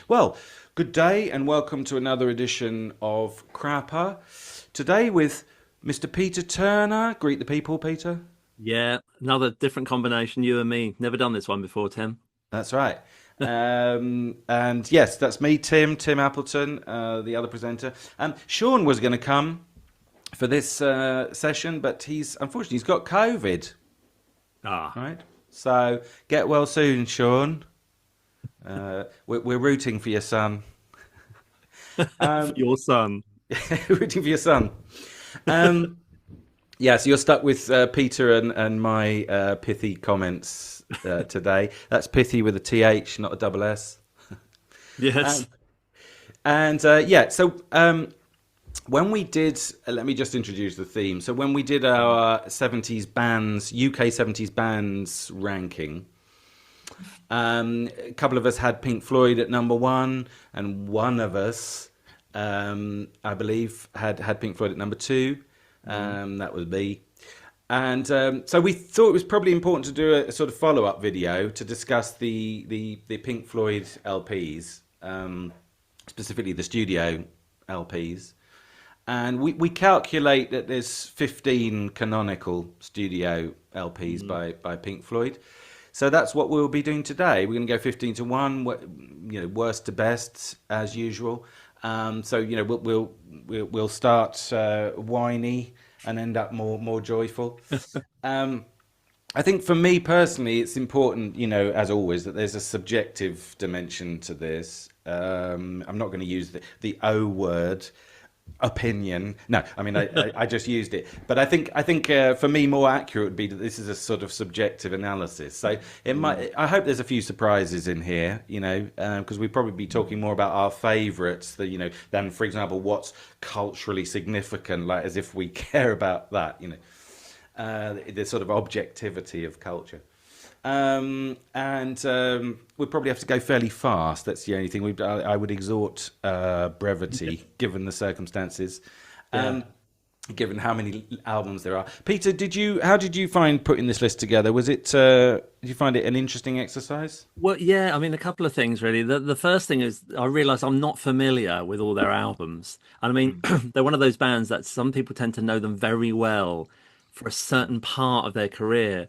Well, good day and welcome to another edition of Crapper. Today with Mr. Peter Turner. Greet the people, Peter. Yeah, another different combination, you and me. Never done this one before, Tim. That's right. And yes, that's me, Tim Appleton, the other presenter. Sean was going to come for this session, but he's got COVID. Ah, Right. So get well soon, Sean. We're rooting for your son. for your son. Rooting for your son. Um, yeah, so you're stuck with Peter and my pithy comments today. That's pithy with a TH, not a double S. Um, Yes. and so when we did, let me just introduce the theme. So when we did our 70s bands, UK 70s bands ranking, a couple of us had Pink Floyd at number one, and one of us, I believe, had Pink Floyd at number two. That was me. And so we thought it was probably important to do a sort of follow-up video to discuss the Pink Floyd LPs, specifically the studio LPs. And we calculate that there's 15 canonical studio LPs by Pink Floyd. So that's what we'll be doing today. We're going to go 15 to 1, worst to best as usual. We'll start whiny and end up more joyful. I think for me personally, it's important, as always, that there's a subjective dimension to this. I'm not going to use the O word, opinion. No, I mean I just used it, but I think for me more accurate would be that this is a sort of subjective analysis. So it might. I hope there's a few surprises in here, because we'd probably be talking more about our favourites, than for example what's culturally significant, like as if we care about that, the sort of objectivity of culture. We probably have to go fairly fast. That's the only thing. I would exhort brevity given the circumstances, Yeah. given how many albums there are. Peter, how did you find putting this list together? Did you find it an interesting exercise? Well, yeah, I mean, a couple of things really. The first thing is I realized I'm not familiar with all their albums. And I mean, they're one of those bands that some people tend to know them very well for a certain part of their career.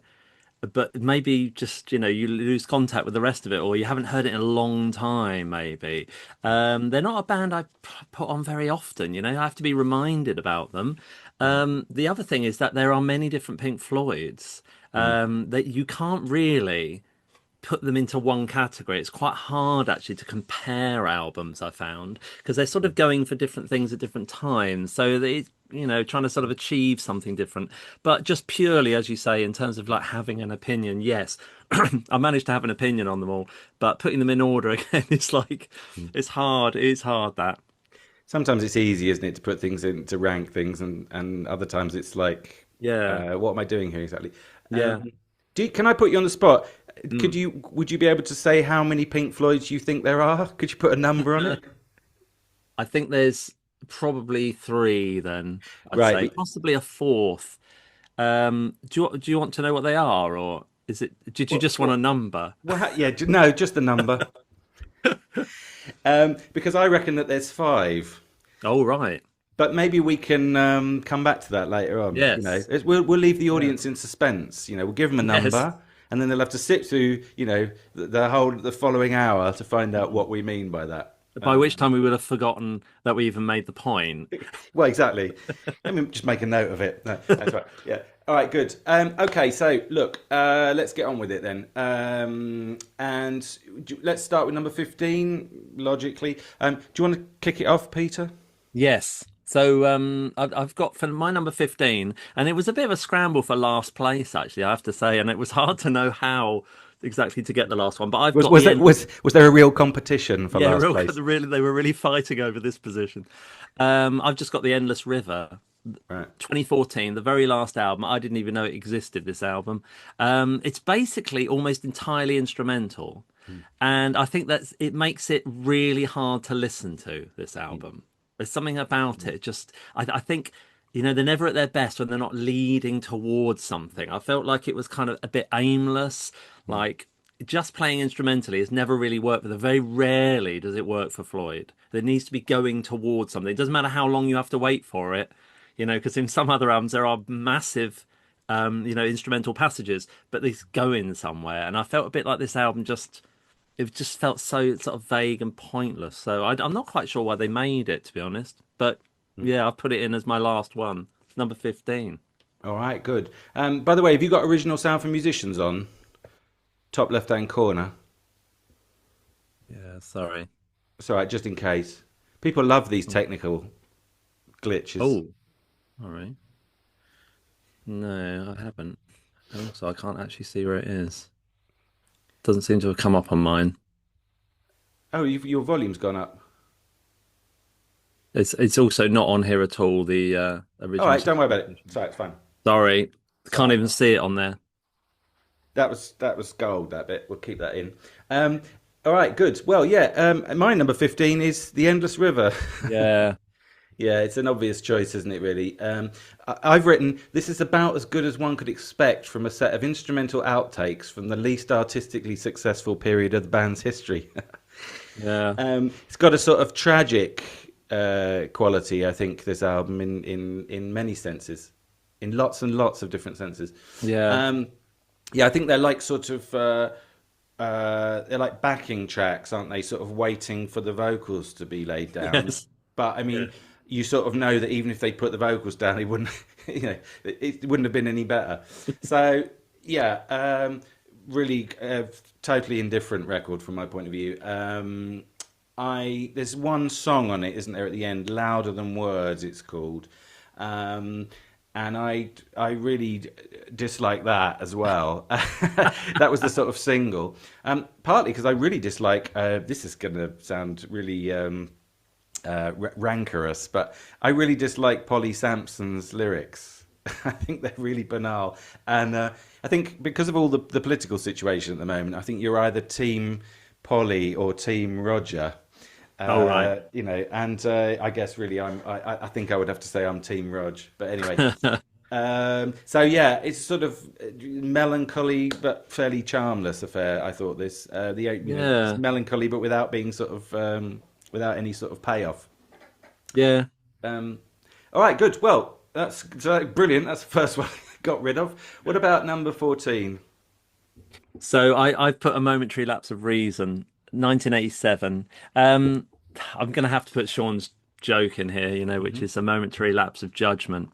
But maybe just you lose contact with the rest of it, or you haven't heard it in a long time. Maybe they're not a band I put on very often. I have to be reminded about them. The other thing is that there are many different Pink Floyds that you can't really put them into one category. It's quite hard actually to compare albums, I found, because they're sort of going for different things at different times. So they, trying to sort of achieve something different. But just purely, as you say, in terms of like having an opinion, yes, I managed to have an opinion on them all, but putting them in order again, it's like, it's hard. It is hard that. Sometimes it's easy, isn't it, to put things in to rank things, and other times it's like, Yeah. what am I doing here exactly? Yeah. Can I put you on the spot? Mm. Would you be able to say how many Pink Floyds you think there are? Could you put a number on it? I think there's probably three then, I'd say, Right. possibly a fourth. Do you want to know what they are, or is it? Did you What? just want a number? Yeah. No, just the number. Because I reckon that there's five, Oh, right. but maybe we can come back to that later on. Yes. We'll leave the Yeah. audience in suspense. We'll give them a Yes. number, and then they'll have to sit through, the following hour to find out what we mean by that. By which time we would have forgotten that we even made the point. Well, exactly. Let me just make a note of it. No, that's right. Yeah. All right. Good. Okay. So look, let's get on with it then. Let's start with number 15. Logically, do you want to kick it off, Peter? Yes. So I've got for my number 15, and it was a bit of a scramble for last place, actually, I have to say, and it was hard to know how exactly to get the last one. But I've Was got was the that end. was there a real competition for Yeah, last real place? really, they were really fighting over this position. I've just got the Endless River, Right. 2014, the very last album. I didn't even know it existed, this album. It's basically almost entirely instrumental. And I think that's it makes it really hard to listen to this album. There's something about it. Just I think they're never at their best when they're not leading towards something. I felt like it was kind of a bit aimless. Like just playing instrumentally has never really worked for them. Very rarely does it work for Floyd. There needs to be going towards something. It doesn't matter how long you have to wait for it, because in some other albums there are massive, instrumental passages, but these go in somewhere. And I felt a bit like this album it just felt so sort of vague and pointless. So I'm not quite sure why they made it, to be honest. But yeah, I've put it in as my last one, number 15. All right, good. By the way, have you got original sound for musicians on? Top left-hand corner. Yeah, sorry. It's all right, just in case. People love these technical glitches. Oh, all right. No, I haven't. And also, I can't actually see where it is. Doesn't seem to have come up on mine. Oh, your volume's gone up. It's also not on here at all. The All original. right, don't worry about it. Sorry, it's fine. Sorry, can't even see it on there. That was gold, that bit. We'll keep that in. All right, good. Well, yeah, my number 15 is The Endless River. Yeah. Yeah, it's an obvious choice, isn't it, really? I've written, this is about as good as one could expect from a set of instrumental outtakes from the least artistically successful period of the band's history. Yeah. It's got a sort of tragic quality, I think, this album, in many senses, in lots and lots of different senses. Yeah. Yeah, I think they're like sort of they're like backing tracks, aren't they? Sort of waiting for the vocals to be laid down. Yes. But I mean, Yeah. you sort of know that even if they put the vocals down, it wouldn't, it wouldn't have been any better. So yeah, really, totally indifferent record from my point of view. There's one song on it, isn't there, at the end? Louder Than Words, it's called. And I really dislike that as well. That was the sort of single. Partly because I really dislike, this is going to sound really rancorous, but I really dislike Polly Sampson's lyrics. I think they're really banal. And I think because of all the political situation at the moment, I think you're either Team Polly or Team Roger. Oh, right. And I guess really I think I would have to say I'm Team Rog. But anyway, so yeah, it's sort of melancholy but fairly charmless affair. I thought this it's melancholy but without being sort of without any sort of payoff. Yeah. All right, good. Well, that's brilliant. That's the first one I got rid of. What about number 14? So I've put A Momentary Lapse of Reason, 1987. I'm going to have to put Sean's joke in here, which is A Momentary Lapse of Judgment.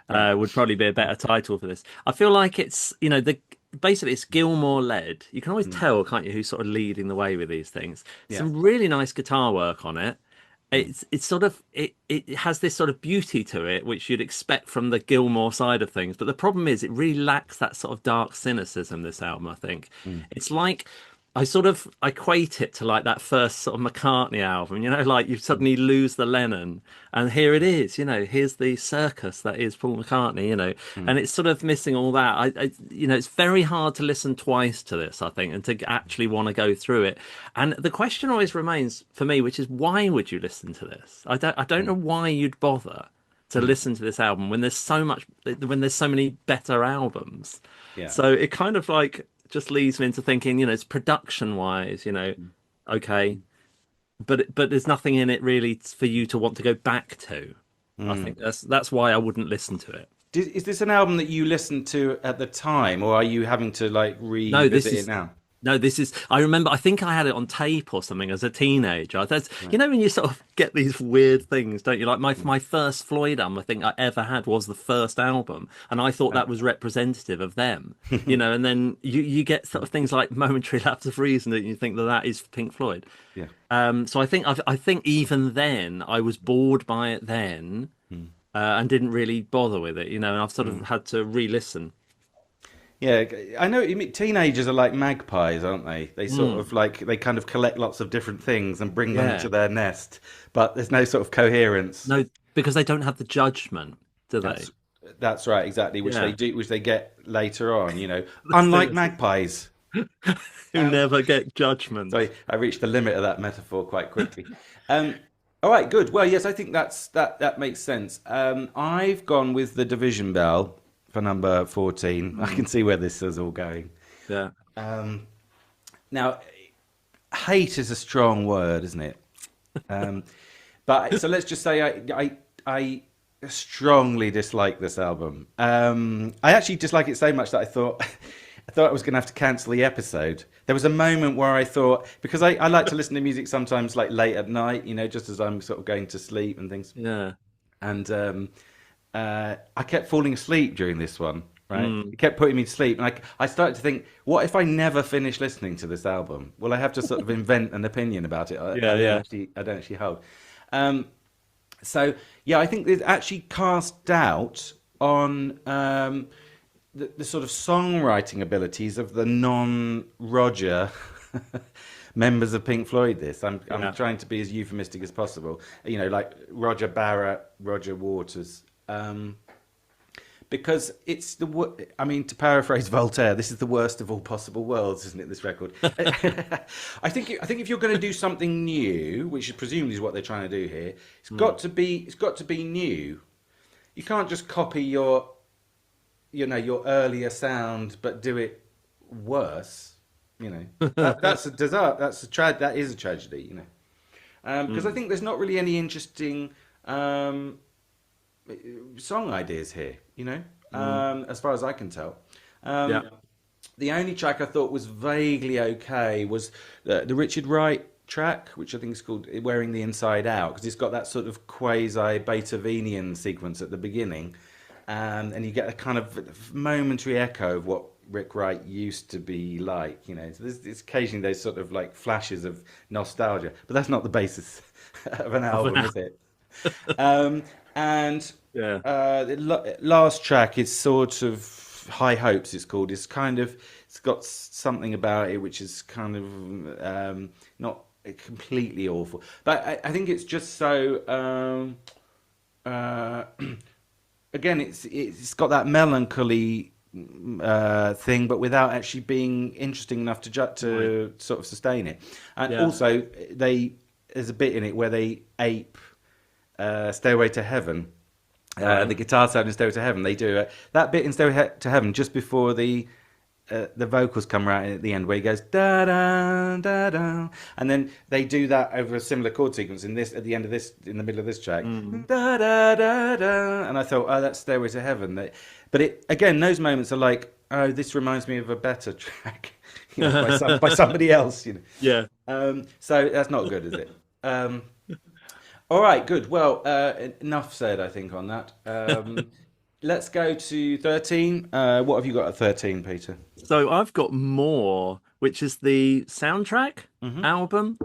Would probably be a better title for this. I feel like it's, basically it's Gilmour led. You can always tell, can't you, who's sort of leading the way with these things. Yeah. Some really nice guitar work on it. It's sort of it has this sort of beauty to it, which you'd expect from the Gilmour side of things. But the problem is it really lacks that sort of dark cynicism, this album, I think. It's like I sort of equate it to like that first sort of McCartney album, like you suddenly lose the Lennon and here it is, here's the circus that is Paul McCartney, and it's sort of missing all that. It's very hard to listen twice to this, I think, and to actually want to go through it. And the question always remains for me, which is why would you listen to this? I don't know why you'd bother to listen to this album when there's so many better albums. Yeah. So it kind of like just leads me into thinking, it's production wise, okay, but there's nothing in it really for you to want to go back to. I think that's why I wouldn't listen to it. Is this an album that you listened to at the time, or are you having to like revisit it now? No, this is. I remember. I think I had it on tape or something as a teenager. That's when you sort of get these weird things, don't you? Like my first Floyd album, I think I ever had was the first album, and I thought that was representative of them. And then you get sort of things like Momentary Lapse of Reason, and you think that is Pink Floyd. Yeah. So I think even then I was bored by it then, and didn't really bother with it. And I've sort of had to re-listen. Yeah, I know. Teenagers are like magpies, aren't they? They sort of they kind of collect lots of different things and bring them to their nest, but there's no sort of coherence. No, because they don't have the judgment, do they? That's right, exactly. Which they do, which they get later on. Unlike magpies, who never get judgment. Sorry, I reached the limit of that metaphor quite quickly. All right, good. Well, yes, I think that makes sense. I've gone with The Division Bell for number 14. I can see where this is all going. Yeah. Now, hate is a strong word, isn't it? But so let's just say I strongly dislike this album. I actually dislike it so much that I thought I was going to have to cancel the episode. There was a moment where I thought, because I like to listen to music sometimes like late at night, just as I'm sort of going to sleep and things. Yeah. And I kept falling asleep during this one. Right, Mm. it kept putting me to sleep, and I started to think, what if I never finish listening to this album? Will I have to sort of invent an opinion about it? Yeah, yeah. I don't actually hold. So yeah, I think it actually cast doubt on the sort of songwriting abilities of the non-Roger members of Pink Floyd. I'm trying to be as euphemistic as possible. Like Roger Barrett, Roger Waters. Because it's to paraphrase Voltaire, this is the worst of all possible worlds, isn't it? This record. I think if you're going to do something new, which is presumably is what they're trying to do here, it's got to be new. You can't just copy your earlier sound, but do it worse. That's a disaster. That is a tragedy. Because I think there's not really any interesting song ideas here, as far as I can tell. Yeah. The only track I thought was vaguely okay was the Richard Wright track, which I think is called Wearing the Inside Out, because it's got that sort of quasi-Beethovenian sequence at the beginning, and you get a kind of momentary echo of what Rick Wright used to be like, So there's occasionally those sort of like flashes of nostalgia, but that's not the basis of an album, is it? And Yeah. the last track is sort of High Hopes. It's called. It's got something about it which is kind of not completely awful, but I think it's just so. Again, it's got that melancholy thing, but without actually being interesting enough to sort of sustain it. And also, there's a bit in it where they ape Stairway to Heaven, the guitar sound in Stairway to Heaven. They do that bit in Stairway to Heaven just before the vocals come right at the end, where he goes da da da da, and then they do that over a similar chord sequence in the middle of this track, da da da da. And I thought, oh, that's Stairway to Heaven. But again, those moments are like, oh, this reminds me of a better track, by somebody else, Yeah. So that's not good, is it? All right, good. Well, enough said, I think, on that. Let's go to 13. What have you got at 13, Peter? So I've got More, which is the soundtrack album.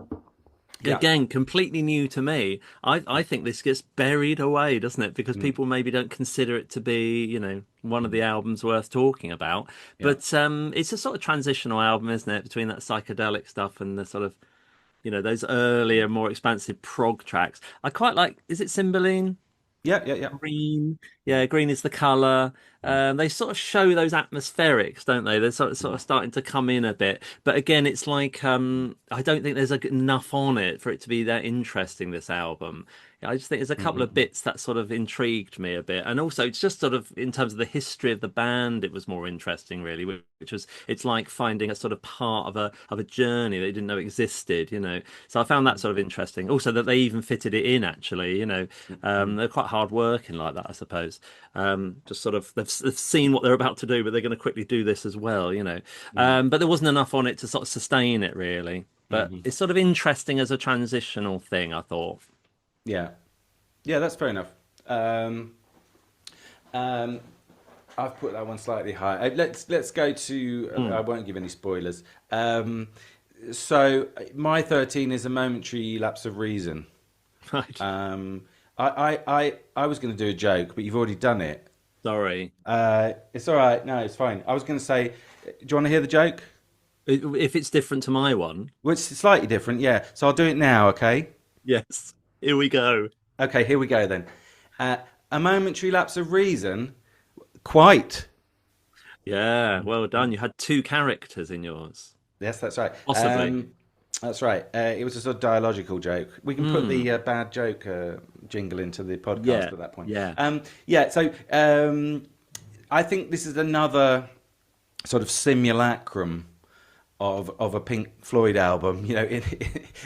Yeah. Again, completely new to me. I think this gets buried away, doesn't it? Because people maybe don't consider it to be, one of the albums worth talking about. Yeah. But it's a sort of transitional album, isn't it? Between that psychedelic stuff and the sort of, those earlier, more expansive prog tracks. I quite like, is it Cymbeline? Yeah. Green. Yeah, green is the colour. They sort of show those atmospherics, don't they? They're sort of starting to come in a bit. But again, it's like I don't think there's enough on it for it to be that interesting, this album. I just think there's a couple of bits that sort of intrigued me a bit. And also, it's just sort of in terms of the history of the band, it was more interesting, really, which was, it's like finding a sort of part of a journey that you didn't know existed, So I found that sort of interesting. Also, that they even fitted it in, actually, they're quite hard working like that, I suppose. Just sort of, they've seen what they're about to do, but they're going to quickly do this as well, But there wasn't enough on it to sort of sustain it, really. But it's sort of interesting as a transitional thing, I thought. Yeah, that's fair enough. I've put that one slightly higher. Let's go to. I won't give any spoilers. So my 13 is A Momentary Lapse of Reason. Right. I was going to do a joke, but you've already done it. Sorry. It's all right. No, it's fine. I was going to say, do you want to hear the joke? If it's different to my one. Well, it's slightly different, yeah. So I'll do it now, okay? Yes. Here we go. Okay, here we go then. A Momentary Lapse of Reason, quite. Yeah, well done. You had two characters in yours. Yes, that's right. Possibly. That's right. It was a sort of dialogical joke. We can put the bad joke jingle into the podcast at that point. Yeah. So I think this is another sort of simulacrum of a Pink Floyd album,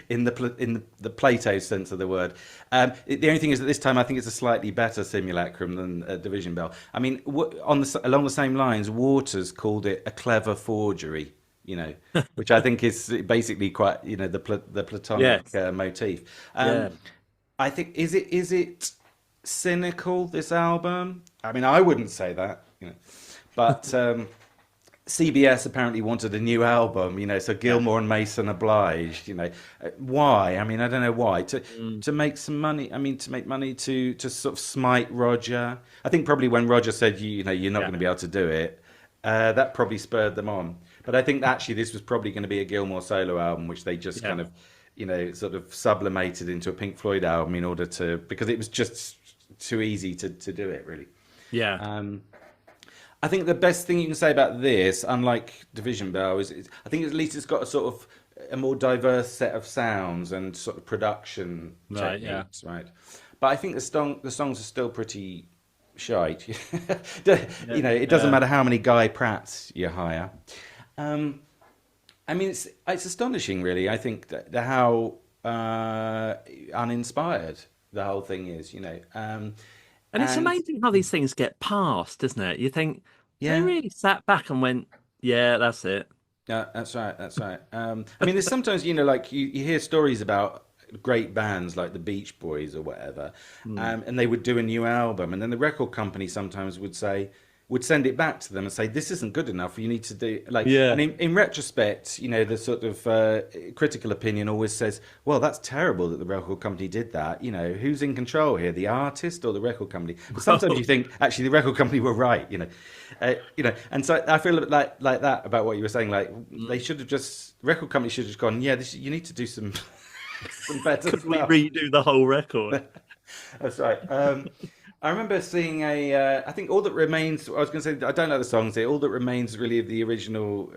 in the Plato sense of the word. The only thing is that this time I think it's a slightly better simulacrum than Division Bell. I mean, along the same lines, Waters called it a clever forgery, which I think is basically quite, the Platonic Yes. motif. Yeah. I think is it cynical, this album? I mean, I wouldn't say that, but CBS apparently wanted a new album, so Yeah. Gilmore and Mason obliged, Why? I mean, I don't know why. Mm. To make some money. I mean, to make money to sort of smite Roger. I think probably when Roger said, you're not Yeah. going to be able to do it, that probably spurred them on. But I think actually this was probably going to be a Gilmore solo album, which they just Yeah. kind of, sort of sublimated into a Pink Floyd album in order to, because it was just too easy to do it, really. Yeah. Um, I think the best thing you can say about this, unlike Division Bell, is I think at least it's got a sort of a more diverse set of sounds and sort of production Right. Yeah. techniques, right? But I think the songs are still pretty shite. Yeah. It doesn't Yeah. matter how many Guy Pratts you hire. Um, I mean, it's astonishing, really. I think that how uninspired the whole thing is, And it's and amazing how these things get passed, isn't it? You think they yeah. really sat back and went, "Yeah, that's it." Yeah, that's right. That's right. I mean, there's sometimes, like you hear stories about great bands like the Beach Boys or whatever, Mm. and they would do a new album, and then the record company sometimes would send it back to them and say, "This isn't good enough. You need to do like." Yeah. And in retrospect, the sort of critical opinion always says, "Well, that's terrible that the record company did that. Who's in control here, the artist or the record company?" But sometimes you think actually the record company were right. And so I feel a bit like that about what you were saying. Like they should have just record company should have just gone, "Yeah, you need to do some some better Could we stuff." redo the whole record? That's right. I remember seeing I think All That Remains. I was going to say I don't know the songs here. All that remains really of the original,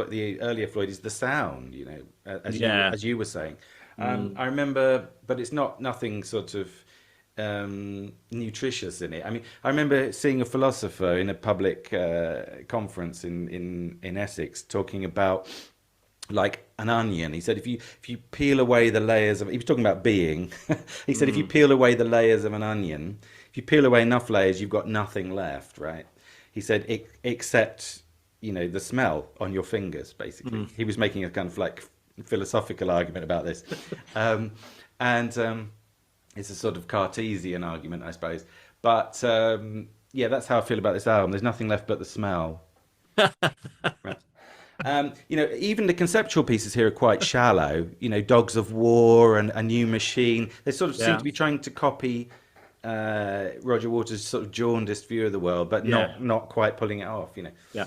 the earlier Floyd is the sound. Yeah. As you were saying. Mm. I remember, but it's nothing sort of nutritious in it. I mean, I remember seeing a philosopher in a public conference in Essex talking about like an onion. He said if you peel away the layers of, he was talking about being. He said if you Mm. peel away the layers of an onion, if you peel away enough layers, you've got nothing left, right? He said except the smell on your fingers. Basically, Mm. he was making a kind of like philosophical argument about this, and it's a sort of Cartesian argument, I suppose. But yeah, that's how I feel about this album. There's nothing left but the smell. Right. Even the conceptual pieces here are quite shallow. Dogs of War and A New Machine. They sort of seem Yeah. to be trying to copy Roger Waters' sort of jaundiced view of the world, but Yeah. not quite pulling it off. Yeah.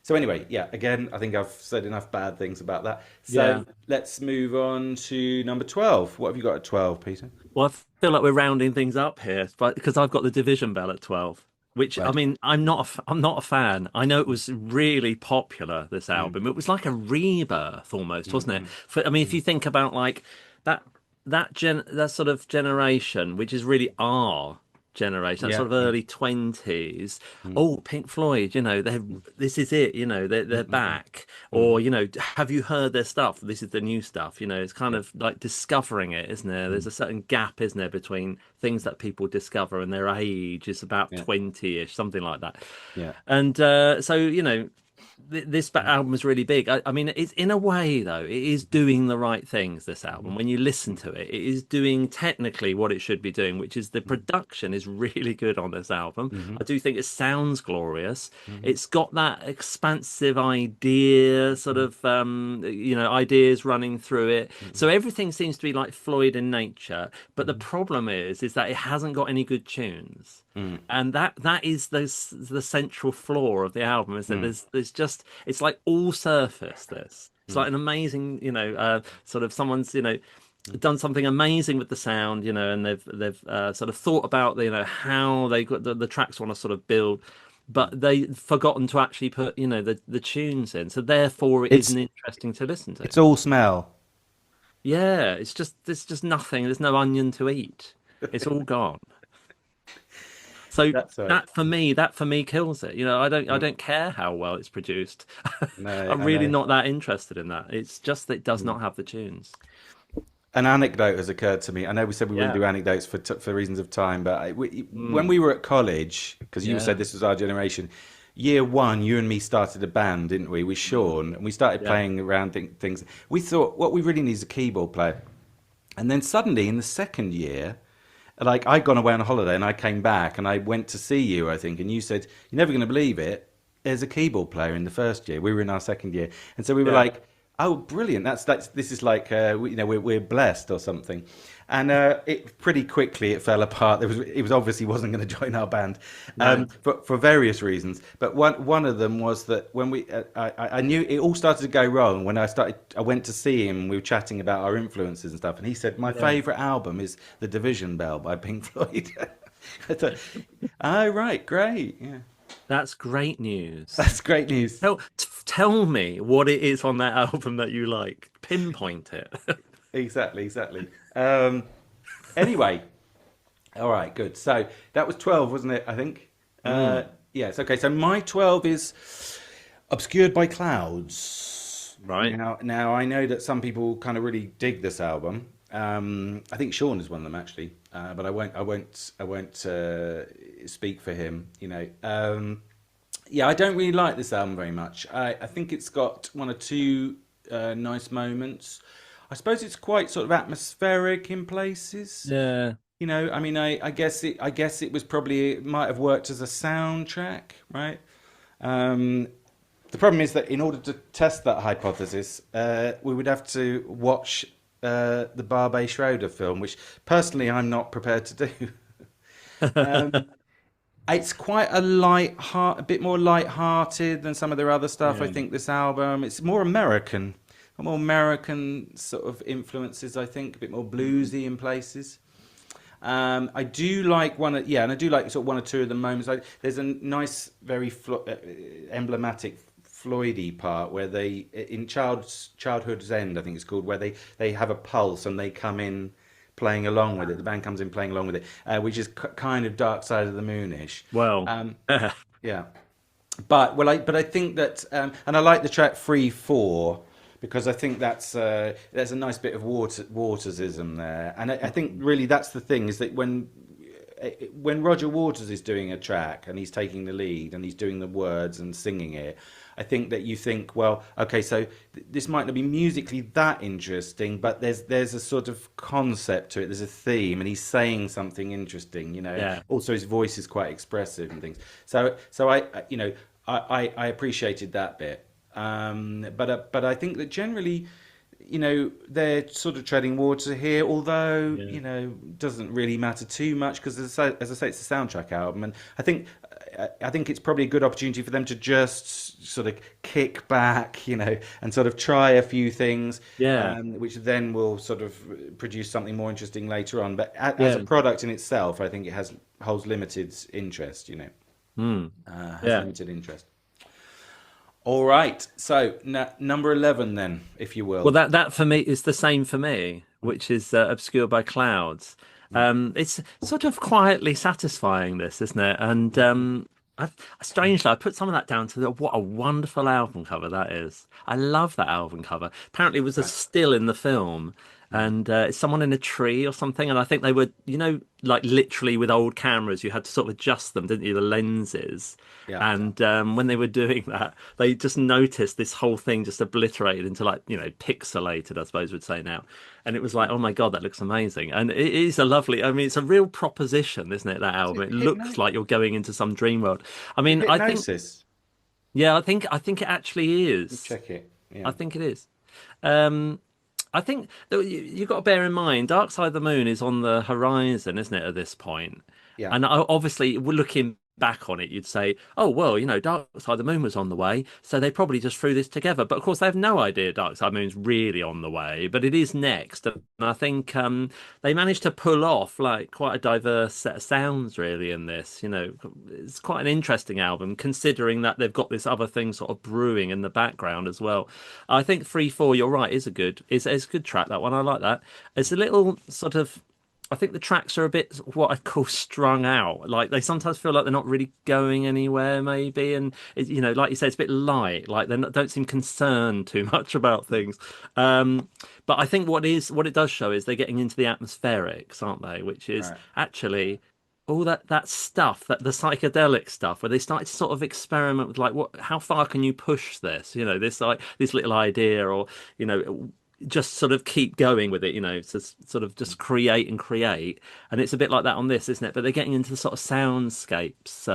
So anyway, yeah. Again, I think I've said enough bad things about that. Yeah. So let's move on to number 12. What have you got at 12, Peter? Well, I feel like we're rounding things up here, but because I've got the Division Bell at 12, which I Right. mean, I'm not a fan. I know it was really popular, this Mm, album. It was like a rebirth almost, wasn't it? mm, I mean, if mm, you think about like that that sort of generation, which is really our generation, that yeah, sort of yeah. early 20s. Mm, Oh, Pink Floyd, mm, this is it, mm, they're mm, back. mm, Or, have you heard their stuff? This is the new stuff. It's kind yeah. of like discovering it, isn't there? There's Mm, a certain gap, isn't there, between things that people discover and their age is about yeah. 20-ish, something like that. Yeah. And so, this Mm, album was really big. I mean, it's in a way though, it is doing the right things. This album, mm, when you listen mm, to it, it is doing technically what it should be doing, which is the mm, production is really good on this album. mhm, I do think it sounds glorious. mhm, It's got that expansive idea, sort mm, of, ideas running through it. mhm, So everything seems to be like Floyd in nature. But the mhm, problem is that it hasn't got any good tunes, mm, and that is the central flaw of the album, is that mm, there's just, it's like all surface. It's mm, like an amazing, sort of someone's, mm. done something amazing with the sound, and they've sort of thought about how they got the tracks want to sort of build, but they've forgotten to actually put the tunes in, so therefore it It's isn't interesting to listen to. it's all smell. Yeah, it's just nothing. There's no onion to eat. It's all gone. So That's right. that for me kills it. I Mm. don't care how well it's produced. No, I'm I really know. not that interested in that. It's just that it does Mm. not have the tunes. An anecdote has occurred to me. I know we said we wouldn't Yeah. do anecdotes for reasons of time, but when Mm. we were at college, because you said Yeah. this was our generation, year one, you and me started a band, didn't we? With Mm. Sean, and we started Yeah. playing around things. We thought what we really need is a keyboard player, and then suddenly in the second year, like I'd gone away on a holiday and I came back and I went to see you, I think, and you said you're never going to believe it. There's a keyboard player in the first year. We were in our second year, and so we were Yeah. like, "Oh, brilliant! That's this is like we're blessed or something." And it pretty quickly it fell apart. It was obviously wasn't going to join our band No. for various reasons. But one of them was that when I knew it all started to go wrong when I went to see him. We were chatting about our influences and stuff, and he said my Yeah. favourite album is The Division Bell by Pink Floyd. I thought, oh right, great, yeah, That's great news. that's great news. Tell me what it is on that album that you like. Pinpoint it. Exactly, exactly. Anyway, all right, good. So that was 12, wasn't it? I think. Mm. Yes. Okay. So my 12 is obscured by clouds. Right. Now I know that some people kind of really dig this album. I think Sean is one of them actually, but I won't speak for him. Yeah, I don't really like this album very much. I think it's got one or two nice moments. I suppose it's quite sort of atmospheric in places. Yeah. I mean, I guess it was probably it might have worked as a soundtrack, right? Um, the problem is that in order to test that hypothesis, we would have to watch the Barbet Schroeder film, which personally I'm not prepared to do. Um, it's quite a bit more light-hearted than some of their other stuff. I Yeah. think this album, it's more American sort of influences. I think a bit more bluesy in places. I do like and I do like sort of one or two of the moments. Like there's a nice, very emblematic Floydy part where they in Childhood's End, I think it's called, where they have a pulse and they come in playing along with it. The band comes in playing along with it, which is kind of Dark Side of the Moonish. Well, Um, yeah, but I think that, and I like the track "Free For" because I think there's a nice bit of Watersism there, and I think really that's the thing is that when Roger Waters is doing a track and he's taking the lead and he's doing the words and singing it, I think that you think, well, okay, so this might not be musically that interesting, but there's a sort of concept to it. There's a theme, and he's saying something interesting. yeah. Also, his voice is quite expressive and things. So I appreciated that bit. But I think that generally, they're sort of treading water here, although, Yeah. doesn't really matter too much because, as I say, it's a soundtrack album, and I think it's probably a good opportunity for them to just sort of kick back, and sort of try a few things, Yeah. which then will sort of produce something more interesting later on. But as a Yeah. product in itself, I think it holds limited interest, Mm. has Yeah. limited interest. All right, so number 11 then, if you Well, will. that for me is the same for me, which is obscured by clouds. It's sort of quietly satisfying, this, isn't it? And strangely, I put some of that down to what a wonderful album cover that is. I love that album cover. Apparently, it was a Right. still in the film, and it's someone in a tree or something. And I think they were, like literally with old cameras, you had to sort of adjust them, didn't you? The lenses. Yeah. And when they were doing that, they just noticed this whole thing just obliterated into like, pixelated, I suppose we'd say now. And it was like, oh my God, that looks amazing. And it is I mean, it's a real proposition, isn't it, that Is album? it It looks like you're going into some dream world. I mean, I think, Hypnosis? yeah, I think it actually is. Check it. I Yeah. think it is. Um, I think that you got to bear in mind, Dark Side of the Moon is on the horizon, isn't it, at this point? Yeah. And obviously, we're looking back on it, you'd say, oh, well, Dark Side of the Moon was on the way, so they probably just threw this together. But of course, they have no idea Dark Side of the Moon's really on the way, but it is next. And I think they managed to pull off like quite a diverse set of sounds, really, in this. It's quite an interesting album, considering that they've got this other thing sort of brewing in the background as well. I think 3-4, you're right, is a good track, that one. I like that. It's a little sort of I think the tracks are a bit what I call strung out. Like they sometimes feel like they're not really going anywhere, maybe. And like you said, it's a bit light. Like they don't seem concerned too much about things. But I think what it does show is they're getting into the atmospherics, aren't they? Which is Right. actually all that stuff, that the psychedelic stuff, where they started to sort of experiment with like how far can you push this? This like this little idea, or you know just sort of keep going with it, to sort of just create and create. And it's a bit like that on this, isn't it? But they're getting into the sort of soundscapes,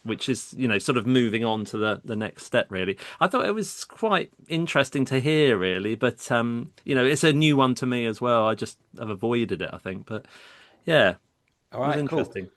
which is, sort of moving on to the next step, really. I thought it was quite interesting to hear, really. But, it's a new one to me as well. I just have avoided it, I think. But yeah, it All was right, cool. interesting.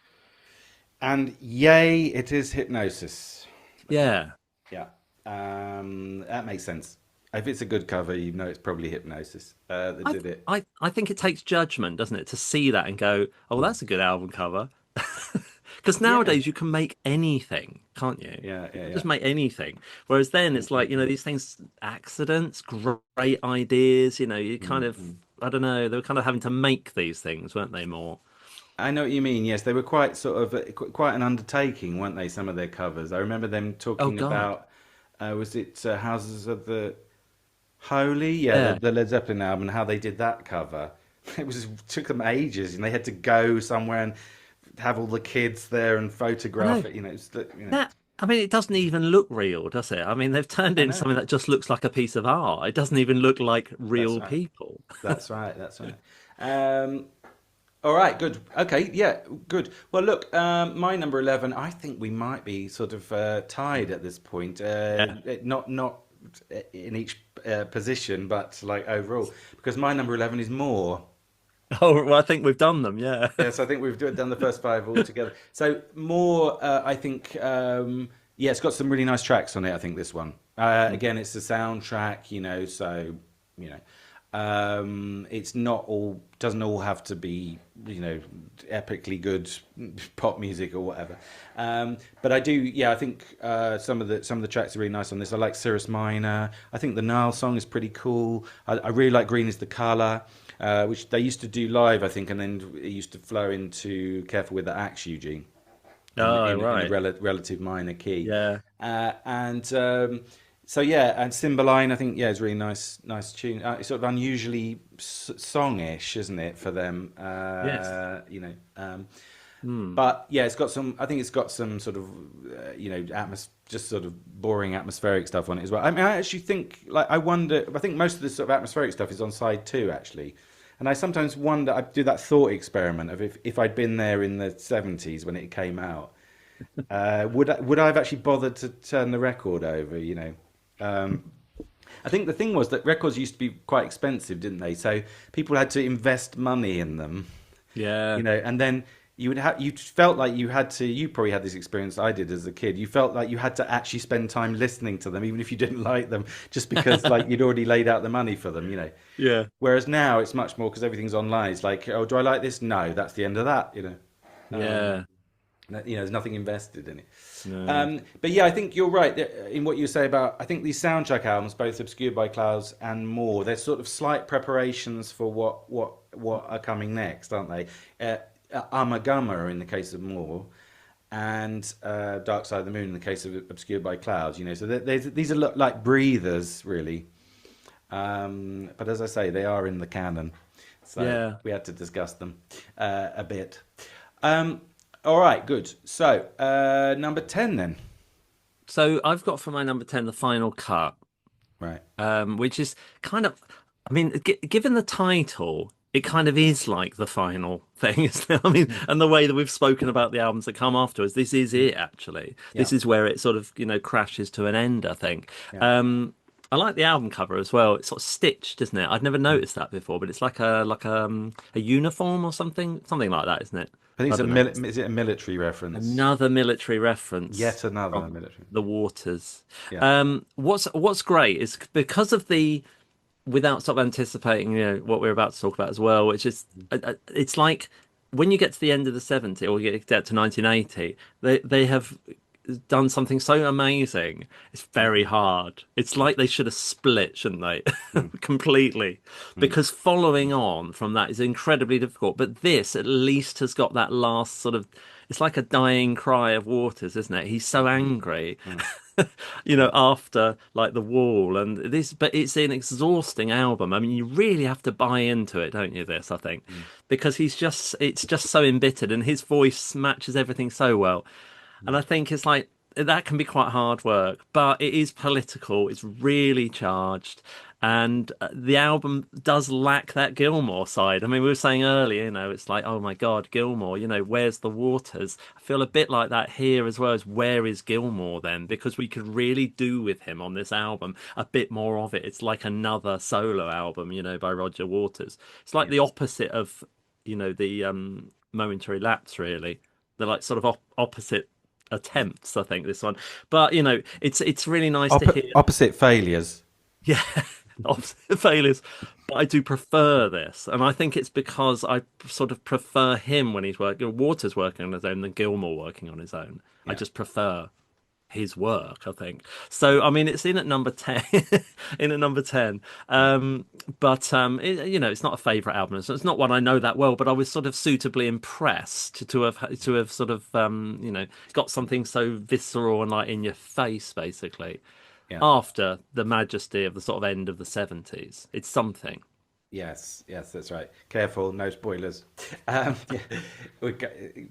And yay, it is Hipgnosis. Yeah. Yeah, that makes sense. If it's a good cover, you know it's probably Hipgnosis that I, did it. I think it takes judgment, doesn't it, to see that and go, oh, that's a good album cover. Because Yeah, nowadays you can make anything, can't you? yeah, yeah, yeah. Just make anything. Whereas then it's like, these things, accidents, great ideas, you kind of, Mm. I don't know, they were kind of having to make these things, weren't they, more? I know what you mean. Yes, they were quite sort of quite an undertaking, weren't they? Some of their covers. I remember them Oh, talking God. about was it Houses of the Holy? Yeah, Yeah. the Led Zeppelin album and how they did that cover. It took them ages, and they had to go somewhere and have all the kids there and I photograph know. it. I mean, it doesn't even look real, does it? I mean, they've turned it I into know. something that just looks like a piece of art. It doesn't even look like That's real right. people. That's right. That's right. Um, all right. Good. Okay. Yeah. Good. Well, look. My number 11. I think we might be sort of tied at this point. Yeah. Not in each position, but like overall, because my number 11 is more. Oh, well, I think we've done them. Yeah. Yes, I think we've done the first five all together. So more, I think, yeah, it's got some really nice tracks on it. I think this one. Again, it's a soundtrack, so you it's not all doesn't all have to be, epically good pop music or whatever. But I do, yeah, I think some of the tracks are really nice on this. I like Cirrus Minor. I think the Nile song is pretty cool. I really like Green is the Color. Which they used to do live, I think, and then it used to flow into Careful with the Axe, Eugene, Oh, in a right. relative minor key. Yeah. And so, yeah, and Cymbeline, I think, yeah, is really nice tune. It's sort of unusually songish, isn't it, for them? Yes. Hmm. But yeah, I think it's got some sort of, just sort of boring atmospheric stuff on it as well. I mean, I actually think, like, I think most of the sort of atmospheric stuff is on side two, actually. And I sometimes wonder, I do that thought experiment of if I'd been there in the 70s when it came out, would I have actually bothered to turn the record over? I think the thing was that records used to be quite expensive, didn't they? So people had to invest money in them, Yeah. and then you felt like you probably had this experience I did as a kid. You felt like you had to actually spend time listening to them, even if you didn't like them, just because like you'd already laid out the money for them. Yeah. Whereas now it's much more because everything's online. It's like, oh, do I like this? No, that's the end of that. Um, Yeah. there's nothing invested in it. No. But yeah, I think you're right in what you say about. I think these soundtrack albums, both Obscured by Clouds and more, they're sort of slight preparations for what are coming next, aren't they? Amagama in the case of More, and Dark Side of the Moon in the case of Obscured by Clouds. So these are like breathers, really. But as I say, they are in the canon, so Yeah. we had to discuss them a bit. All right, good. So number 10 then. So I've got for my number 10 the final cut, Right. which is kind of, I mean, given the title, it kind of is like the final thing, isn't it? I mean, Mm. and the way that we've spoken about the albums that come afterwards, this is it actually. Yeah. This is where it sort of, crashes to an end, I think. Yeah. I like the album cover as well. It's sort of stitched, isn't it? I'd never Mm. noticed that before, but it's like a uniform or something like that, isn't it? I think I it's don't know. is it a military reference? Another military reference Yet another from military. the waters. Yeah. What's great is because of the without sort of anticipating, what we're about to talk about as well, which is it's like when you get to the end of the 70s or you get to 1980, they have done something so amazing. It's very hard. It's like they should have split, shouldn't they? Mm, Completely. mm, Because following on from that is incredibly difficult. But this at least has got that last sort of, it's like a dying cry of Waters, isn't it? He's so angry, mm, after like the wall and this, but it's an exhausting album. I mean, you really have to buy into it, don't you? This, I think, mm, because it's just so embittered and his voice matches everything so well. And mm. I think it's like that can be quite hard work, but it is political. It's really charged. And the album does lack that Gilmore side. I mean, we were saying earlier, it's like, oh my God, Gilmore, where's the Waters? I feel a bit like that here as well as where is Gilmore then? Because we could really do with him on this album a bit more of it. It's like another solo album, by Roger Waters. It's like Yeah. the opposite of, the Momentary Lapse, really. They're like sort of opposite attempts, I think, this one. But it's really nice to hear. Opposite failures. Yeah, opposite failures. But I do prefer this, and I think it's because I sort of prefer him when he's working. Waters working on his own than Gilmore working on his own. I Yeah. just prefer his work, I think. So I mean, it's in at number 10, in at number 10. But it's not a favorite album. So it's not one I know that well, but I was sort of suitably impressed to have sort of got something so visceral and like in your face, basically. Yeah. After the majesty of the sort of end of the 70s, it's something. Yes, yes, that's right. Careful, no spoilers. Yeah,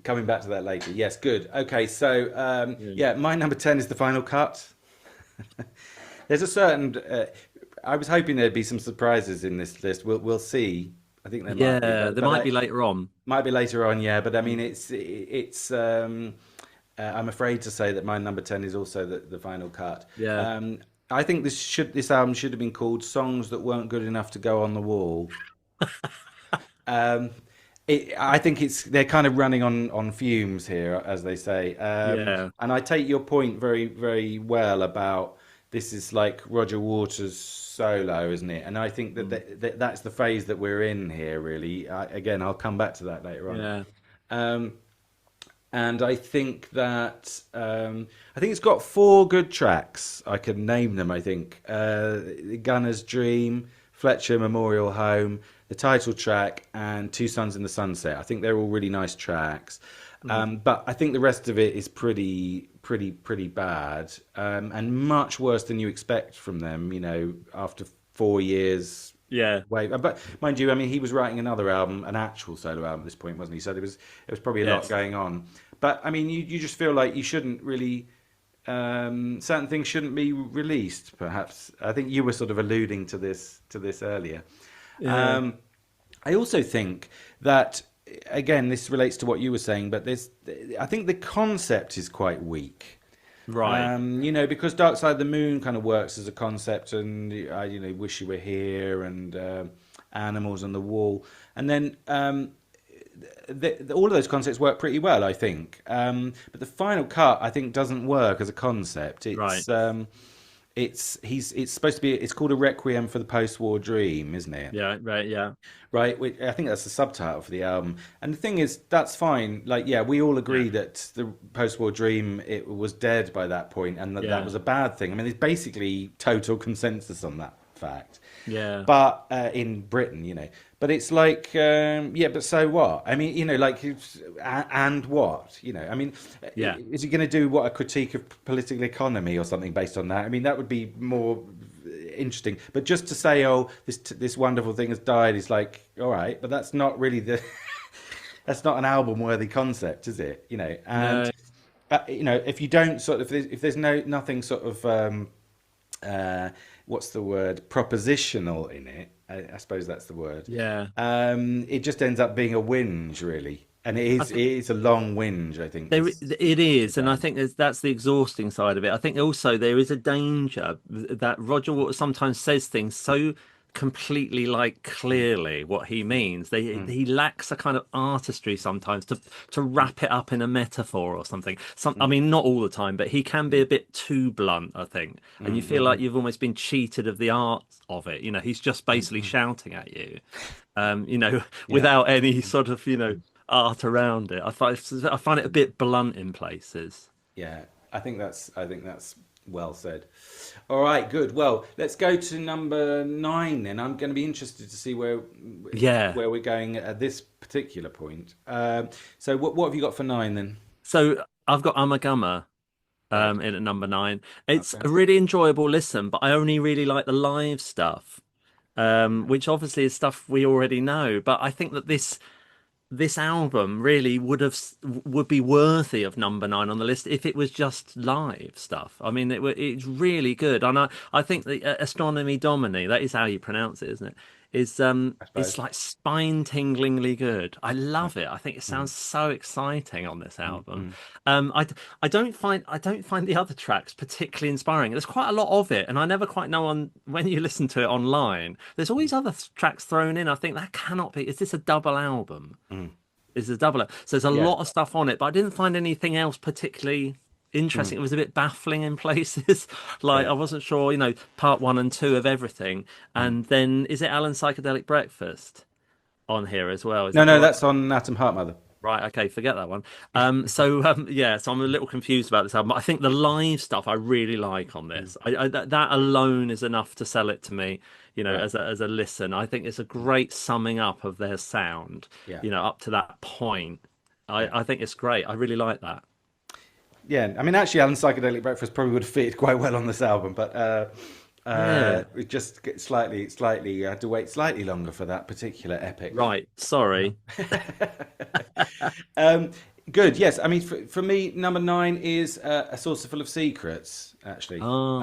coming back to that later. Yes, good. Okay, so Mm. yeah, my number 10 is the final cut. There's a certain. I was hoping there'd be some surprises in this list. We'll see. I think there might be, Yeah, there but might be later on. might be later on. Yeah, but I mean, it's. I'm afraid to say that my number 10 is also the final cut. Yeah. I think this album should have been called "Songs That Weren't Good Enough to Go on the Wall." Um, I think they're kind of running on fumes here, as they say. Yeah. And I take your point very, very well about this is like Roger Waters' solo, isn't it? And I think that's the phase that we're in here, really. Again, I'll come back to that later on. Yeah. Um, and I think that I think it's got four good tracks. I can name them. I think Gunner's Dream, Fletcher Memorial Home, the title track, and Two Suns in the Sunset. I think they're all really nice tracks. But I think the rest of it is pretty bad, and much worse than you expect from them. After 4 years. Yeah. Wave. But mind you, I mean, he was writing another album, an actual solo album at this point, wasn't he? So there was probably a lot Yes. going on. But I mean, you just feel like you shouldn't really, certain things shouldn't be released. Perhaps I think you were sort of alluding to this earlier. Yeah. I also think that again, this relates to what you were saying, but I think the concept is quite weak. Right. Because Dark Side of the Moon kind of works as a concept, and Wish You Were Here, and Animals on the Wall, and then all of those concepts work pretty well, I think. But the final cut, I think, doesn't work as a concept. Right. It's supposed to be. It's called a Requiem for the Post-War Dream, isn't it? Yeah. Right. Yeah. Right. I think that's the subtitle for the album. And the thing is, that's fine. Like, yeah, we all agree Yeah. that the post-war dream, it was dead by that point, and that Yeah. was a bad thing. I mean, there's basically total consensus on that fact. Yeah. But in Britain. But it's like, yeah, but so what? I mean, and what? I mean, Yeah. is he going to do a critique of political economy or something based on that? I mean, that would be more interesting. But just to say, oh, this wonderful thing has died, is like, all right, but that's not really that's not an album worthy concept, is it? And No. if you don't sort of, if there's nothing sort of what's the word, propositional in it, I suppose that's the word. Yeah. It just ends up being a whinge, really, and it is a long whinge, I think. It is, and I think that's the exhausting side of it. I think also there is a danger that Roger Waters sometimes says things so completely like clearly what he means. He lacks a kind of artistry sometimes to wrap it up in a metaphor or something. I mean, not all the time, but he can be a bit too blunt, I think. And you feel like you've almost been cheated of the art of it. He's just basically shouting at you, without any sort of, art around it. I find it a bit blunt in places. Yeah. I think that's well said. All right, good. Well, let's go to number 9 then. I'm going to be interested to see Yeah. where we're going at this particular point. So what have you got for 9 then? So I've got Ummagumma Right. in at number 9. It's Okay. a really enjoyable listen, but I only really like the live stuff, which obviously is stuff we already know. But I think that this album really would be worthy of number 9 on the list if it was just live stuff. I mean, it's really good, and I think the Astronomy Domini, that is how you pronounce it, isn't it? I It's suppose. like spine-tinglingly good. I Yeah. love it. I think it Mm, sounds so exciting on this mm, album. mm, I don't find the other tracks particularly inspiring. There's quite a lot of it, and I never quite know on when you listen to it online. There's mm, always other tracks thrown in. I think that cannot be. Is this a double album? mm. Is a double. So there's a Yeah. lot of stuff on it, but I didn't find anything else particularly Mm, interesting. It was a bit baffling in places. Like yeah. I wasn't sure, part one and two of everything. Mm. And then is it Alan's Psychedelic Breakfast on here as well? Is No, that the no, right? that's on Atom Heart Mother. Right, okay, forget that one. Yeah, so I'm a little confused about this album. I think the live stuff I really like on Mm. this. That alone is enough to sell it to me, Right. as a listen. I think it's a Mm. great summing up of their sound, Yeah. up to that point. Yeah. I think it's great. I really like that. Yeah. I mean, actually, Alan's Psychedelic Breakfast probably would have fitted quite well on this album, but Yeah. it just get slightly. I had to wait slightly longer for that particular epic. Right. Sorry. Um, good. Yes. I mean, for me, number 9 is a saucer full of secrets. Actually, Oh,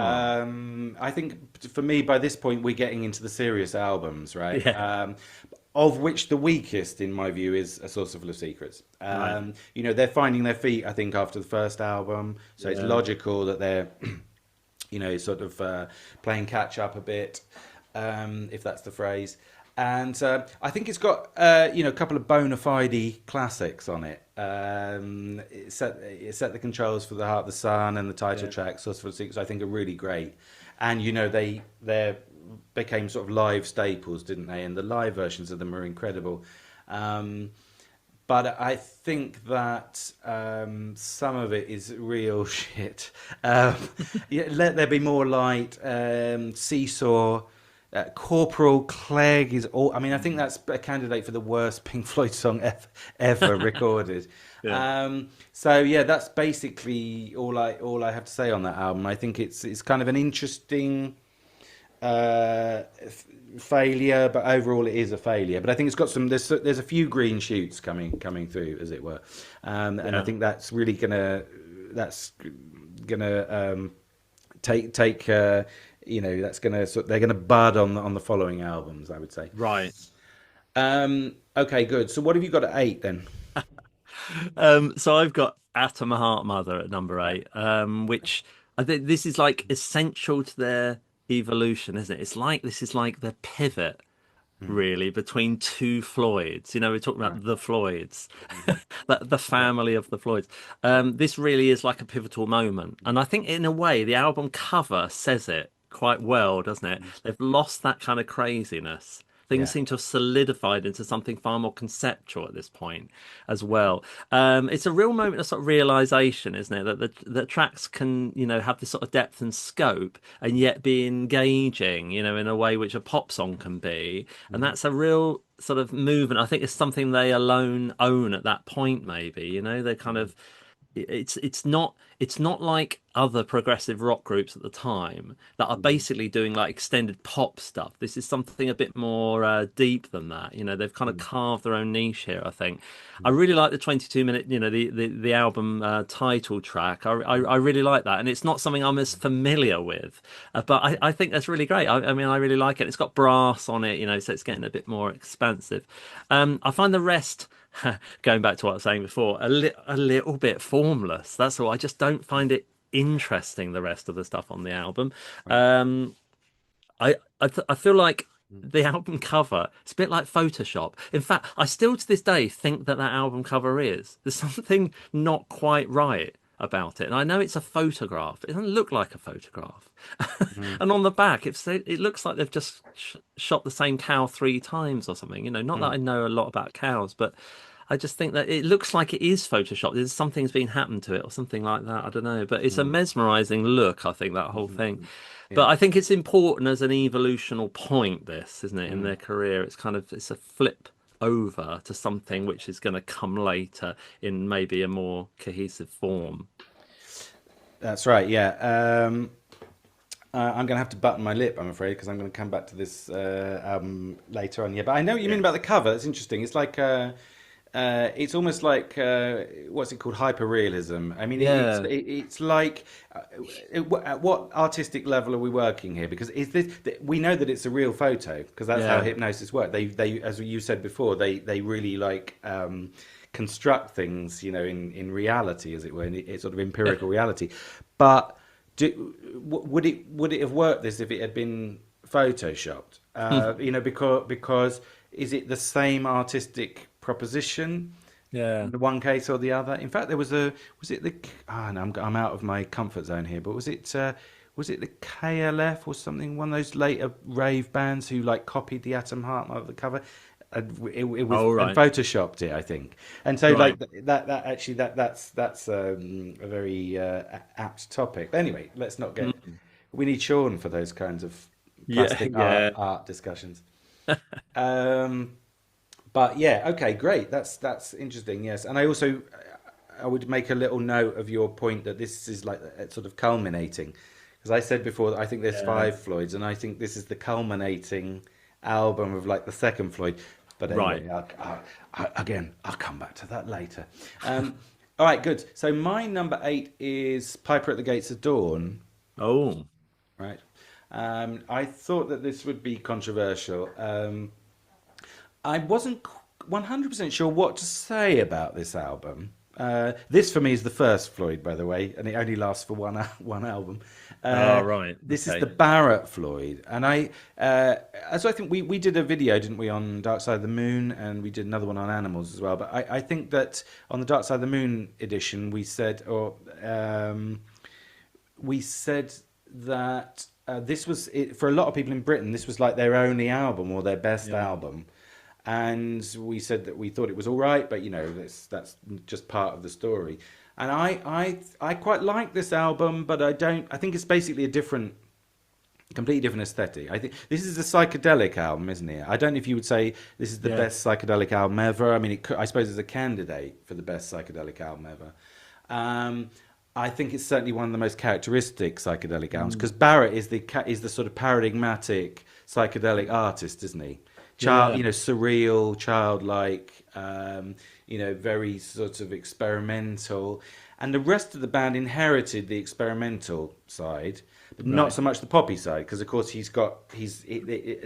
I think for me, by this point, we're getting into the serious albums, right? yeah. Of which the weakest, in my view, is a saucer full of secrets. Right. They're finding their feet, I think, after the first album, so it's Yeah. logical that they're, sort of playing catch up a bit, if that's the phrase. And I think it's got a couple of bona fide classics on it. It set the controls for the Heart of the Sun, and the title Yeah. track Source for the Secrets I think are really great. And they became sort of live staples, didn't they? And the live versions of them are incredible. Um, but I think that some of it is real shit. Um, yeah, Let There Be More Light, Seesaw, Corporal Clegg is all. I mean, I think that's a candidate for the worst Pink Floyd song ever recorded. Yeah. So yeah, that's basically all I have to say on that album. I think it's kind of an interesting failure, but overall it is a failure. But I think it's got some. There's a few green shoots coming through, as it were, and I Yeah. think that's gonna take. That's gonna they're gonna bud on the following albums, I would say. Right. Okay, good. So what have you got at 8 then? So I've got Atom Heart Mother at number Right. 8, which I think this is like essential to their evolution, isn't it? This is like the pivot Mm, really between two Floyds. We're talking right. about the Floyds, Hmm. the Yeah. family of the Floyds. This really is like a pivotal moment, and I think in a way the album cover says it quite well, doesn't it? Mm. They've lost that kind of craziness. Things Yeah. seem to have solidified into something far more conceptual at this point as well. It's a real moment of sort of realization, isn't it? That the tracks can, have this sort of depth and scope and yet be engaging, in a way which a pop song can be. And Mhm. that's a real sort of movement. I think it's something they alone own at that point, maybe, they kind Mhm. of it's not like other progressive rock groups at the time that are Mhm. basically doing like extended pop stuff. This is something a bit more deep than that. They've kind of Mhm. carved their own niche here, I think. I Mhm. really like the 22 minute, the album title track. I really like that, and it's not something I'm as familiar with, but I think that's really great. I mean, I really like it. It's got brass on it, so it's getting a bit more expansive. I find the rest, going back to what I was saying before, a little bit formless. That's all. I just don't find it interesting, the rest of the stuff on the album. Right. Um, I feel like Mm. the album cover, it's a bit like Photoshop. In fact, I still to this day think that album cover is. There's something not quite right about it. And I know it's a photograph. It doesn't look like a photograph. Mm. And on the back, it looks like they've just shot the same cow 3 times or something. Not that Mm. I know a lot about cows, but I just think that it looks like it is photoshopped. There's something's been happened to it or something like that. I don't know, but it's a Mm, mesmerizing look, I think, that whole thing. mhm. But Yeah. I think it's important as an evolutional point, this, isn't it, in Mm. their career? It's a flip over to something which is going to come later in maybe a more cohesive form. That's right. Yeah. I'm going to have to button my lip, I'm afraid, because I'm going to come back to this album later on. Yeah, but I know what you mean Yeah. about the cover. It's interesting. It's like it's almost like what's it called? Hyperrealism. I mean, Yeah. it's like at what artistic level are we working here? Because is this we know that it's a real photo because that's how Yeah. hypnosis works. They as you said before, they really like construct things, in reality, as it were, in it's sort of empirical reality. But would it have worked this if it had been photoshopped? Because is it the same artistic proposition Yeah. in the one case or the other? In fact, there was it the no, I'm out of my comfort zone here, but was it the KLF or something? One of those later rave bands who like copied the Atom Heart of the cover. It was Oh, and right. photoshopped it, I think, and so like Right. that actually that's a very apt topic. But anyway, let's not get. Mm. We need Sean for those kinds of Yeah. plastic art Yeah. art discussions. Um, but yeah, okay, great. That's interesting. Yes, and I would make a little note of your point that this is like sort of culminating, because I said before that I think there's Yeah. five Floyds, and I think this is the culminating album of like the second Floyd. But Right. anyway, again, I'll come back to that later. All right, good. So my number eight is Piper at the Gates of Dawn. Oh, Right. I thought that this would be controversial. I wasn't 100% sure what to say about this album. This for me is the first Floyd, by the way, and it only lasts for one album. oh, Uh, right. this is the Okay. Barrett Floyd, and as I think we did a video, didn't we, on Dark Side of the Moon, and we did another one on animals as well. But I think that on the Dark Side of the Moon edition, we said that this was for a lot of people in Britain. This was like their only album or their best Yeah. album, and we said that we thought it was all right, but that's just part of the story. And I quite like this album, but I don't. I think it's basically a completely different aesthetic. I think this is a psychedelic album, isn't it? I don't know if you would say this is the Yeah. best psychedelic album ever. I mean, I suppose it's a candidate for the best psychedelic album ever. Um, I think it's certainly one of the most characteristic psychedelic albums Mm. because Barrett is the sort of paradigmatic psychedelic artist, isn't he? Yeah. Surreal, childlike, very sort of experimental, and the rest of the band inherited the experimental side, but not Right. so much the poppy side, because of course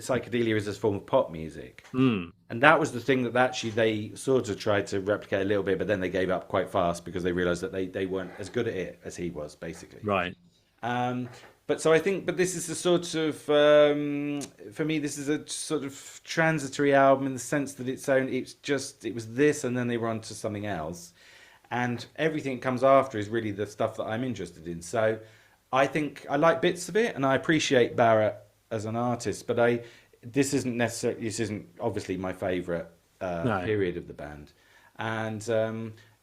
psychedelia is a form of pop music, Mm. and that was the thing that actually they sort of tried to replicate a little bit, but then they gave up quite fast because they realized that they weren't as good at it as he was, basically. Right. Um, but so I think, but this is a sort of, for me, this is a sort of transitory album in the sense that it was this, and then they were on to something else, and everything that comes after is really the stuff that I'm interested in. So I think I like bits of it, and I appreciate Barrett as an artist, but this isn't obviously my favourite No. period of the band, and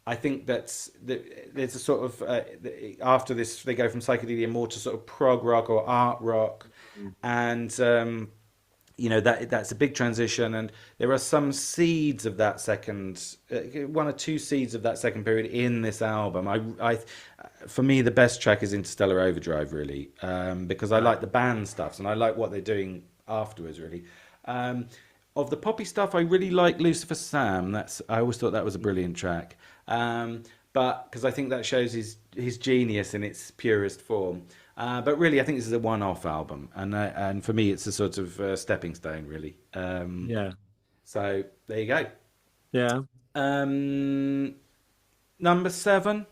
I think there's a sort of after this they go from psychedelia more to sort of prog rock or art rock, Mm. and that's a big transition, and there are some seeds of that second one or two seeds of that second period in this album. For me the best track is Interstellar Overdrive, really, because I Right. like the band stuff and I like what they're doing afterwards, really. um, of the poppy stuff, I really like Lucifer Sam. I always thought that was a brilliant track, but because I think that shows his genius in its purest form. But really, I think this is a one-off album, and for me, it's a sort of stepping stone, really. Yeah. So there you go. Yeah. Um, Number seven.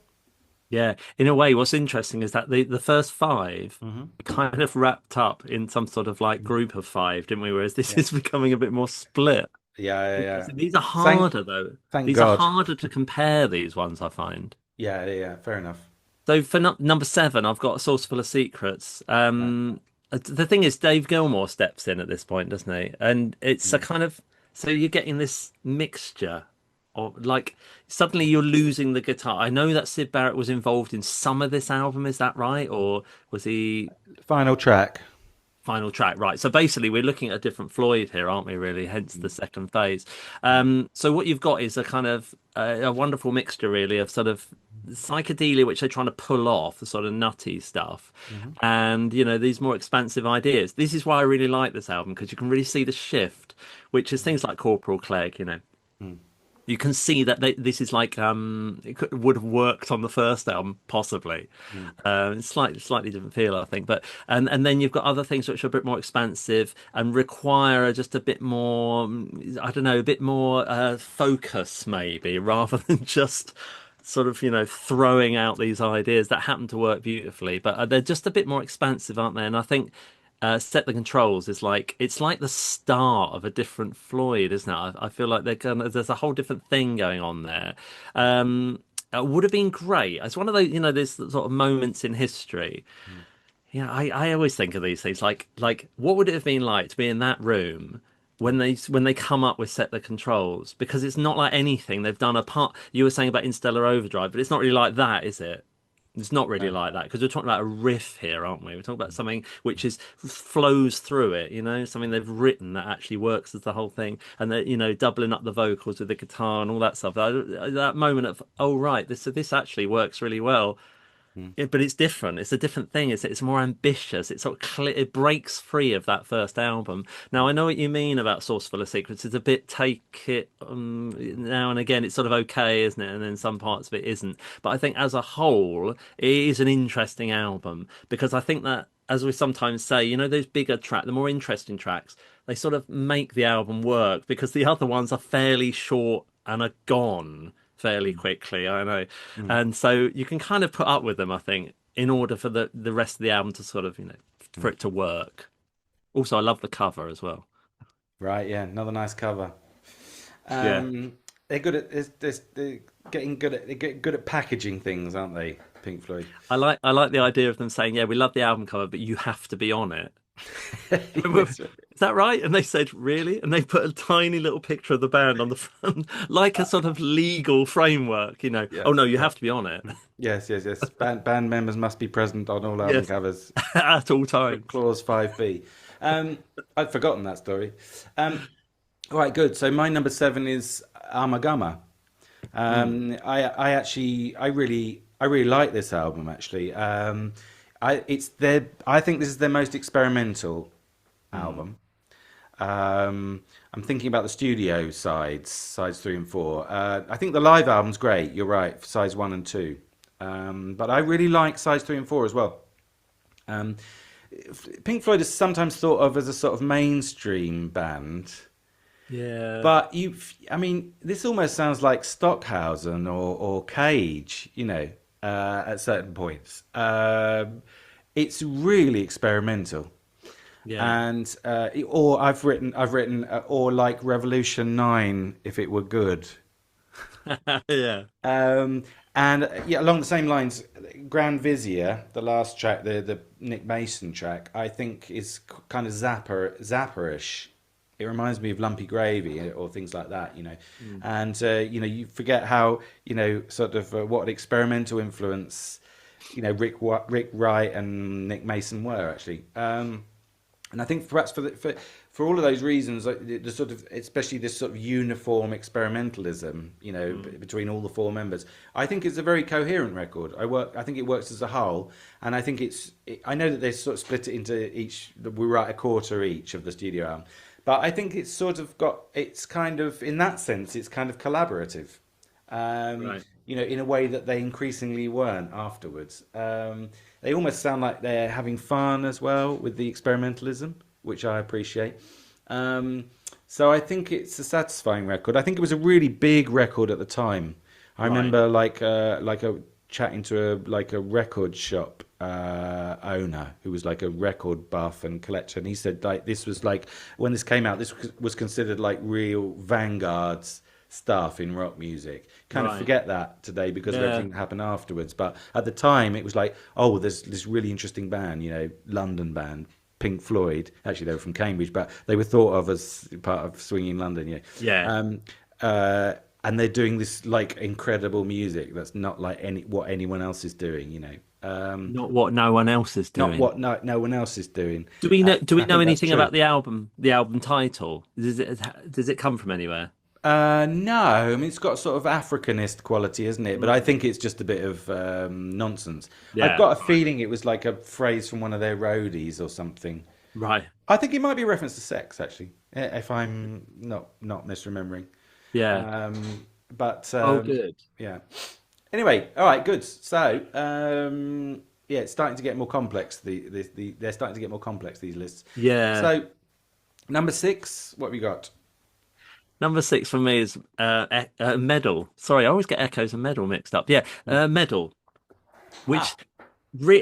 Yeah. In a way, what's interesting is that the first five Hmm. kind of wrapped up in some sort of like group of five, didn't we? Whereas this Yeah, is becoming a bit more split. yeah, yeah, yeah. These are Thank, harder though. thank These are God. harder to compare, these ones, I find. Yeah, yeah, yeah. Fair enough. So for number seven, I've got A Sauce Full of Secrets. Right. The thing is, Dave Gilmour steps in at this point, doesn't he? And it's a Mm. kind of so you're getting this mixture. Or like suddenly you're losing the guitar. I know that Sid Barrett was involved in some of this album, is that right? Or was he Final track. final track? Right. So basically we're looking at a different Floyd here, aren't we, really? Hence the second phase. So what you've got is a kind of a wonderful mixture really of sort of psychedelia, which they're trying to pull off, the sort of nutty stuff, Mhm. and these more expansive ideas. This is why I really like this album, because you can really see the shift, which is things like Corporal Clegg. Mm. You can see that this is like would have worked on the first album possibly. Mm. It's slightly different feel, I think. But and then you've got other things which are a bit more expansive and require just a bit more, I don't know, a bit more focus maybe, rather than just sort of throwing out these ideas that happen to work beautifully. But they're just a bit more expansive, aren't they? And I think Set the Controls is like it's like the start of a different Floyd, isn't it? I feel like there's a whole different thing going on there. It would have been great. It's one of those, there's sort of moments in history. Mm. Yeah, I always think of these things like what would it have been like to be in that room when they come up with Set the Controls? Because it's not like anything they've done apart. You were saying about Interstellar Overdrive, but it's not really like that, is it? It's not really No. like that because we're talking about a riff here, aren't we? We're talking about something which is flows through it, something they've written that actually works as the whole thing, and that doubling up the vocals with the guitar and all that stuff. That moment of right, this actually works really well. Mm. Yeah, but it's different. It's a different thing. It's more ambitious. It's sort of it breaks free of that first album. Now I know what you mean about Sauce Full of Secrets. It's a bit take it now and again. It's sort of okay, isn't it? And then some parts of it isn't. But I think as a whole, it is an interesting album because I think that, as we sometimes say, those bigger tracks, the more interesting tracks, they sort of make the album work because the other ones are fairly short and are gone fairly quickly, I know. Mm. And so you can kind of put up with them, I think, in order for the rest of the album to sort of, for Mm. it to work. Also, I love the cover as well. Right, yeah, another nice cover. Yeah. They're good at they're getting good at packaging things, aren't they? Pink Floyd. I like the idea of them saying, yeah, we love the album cover, but you have to be on it. Is that right? And they said, really? And they put a tiny little picture of the band on the front, like a sort of legal framework. Yeah, Oh no, you yeah. have to be on it. Yes, yes, yes. Band members must be present on all album Yes, covers. at all times. Clause 5B. I'd forgotten that story. All right, good. So my number seven is Amagama. Mm, I really like this album actually. I think this is their most experimental mm. album. I'm thinking about the studio sides 3 and 4. I think the live album's great. You're right, for sides 1 and 2. But I really like sides 3 and 4 as well. Um, Pink Floyd is sometimes thought of as a sort of mainstream band, Yeah. but I mean, this almost sounds like Stockhausen or Cage, at certain points. It's really experimental. Yeah. And or I've written or like Revolution 9 if it were good. Yeah. Um, and yeah, along the same lines, Grand Vizier, the last track, the Nick Mason track, I think is kind of zapperish. It reminds me of Lumpy Gravy or things like that. Mm. And you forget how sort of what experimental influence Rick Wright and Nick Mason were actually. And I think perhaps for all of those reasons, like the sort of, especially this sort of uniform experimentalism, Mm. between all the 4 members, I think it's a very coherent record. I think it works as a whole, and I think I know that they sort of split it into each. We write a quarter each of the studio album, but I think it's sort of it's kind of in that sense, it's kind of collaborative. Right. In a way that they increasingly weren't afterwards. They almost sound like they're having fun as well with the experimentalism, which I appreciate. So I think it's a satisfying record. I think it was a really big record at the time. I Right. remember chatting to a record shop owner who was like a record buff and collector, and he said like this was like when this came out, this was considered like real vanguards stuff in rock music. Kind of Right. forget that today because of Yeah. everything that happened afterwards. But at the time, it was like, oh, there's this really interesting band, London band, Pink Floyd. Actually, they were from Cambridge, but they were thought of as part of swinging London. Yeah. Yeah. Um, uh, and they're doing this like incredible music that's not like what anyone else is doing, you know. Not what no one else is Not doing. what no one else is doing. Do we I know think that's anything true. about the album title? Does it come from anywhere? No, I mean it's got sort of Africanist quality, isn't it? But I think it's just a bit of nonsense. I've Yeah, got a feeling it was like a phrase from one of their roadies or something. right. I think it might be a reference to sex, actually, if I'm not misremembering. Yeah. But Oh, good. yeah. Anyway, all right, good. So yeah, it's starting to get more complex. They're starting to get more complex, these lists. Yeah. So number six, what have we got? Number six for me is Medal. Sorry, I always get Echoes and Medal mixed up. Yeah, Medal, which Ah,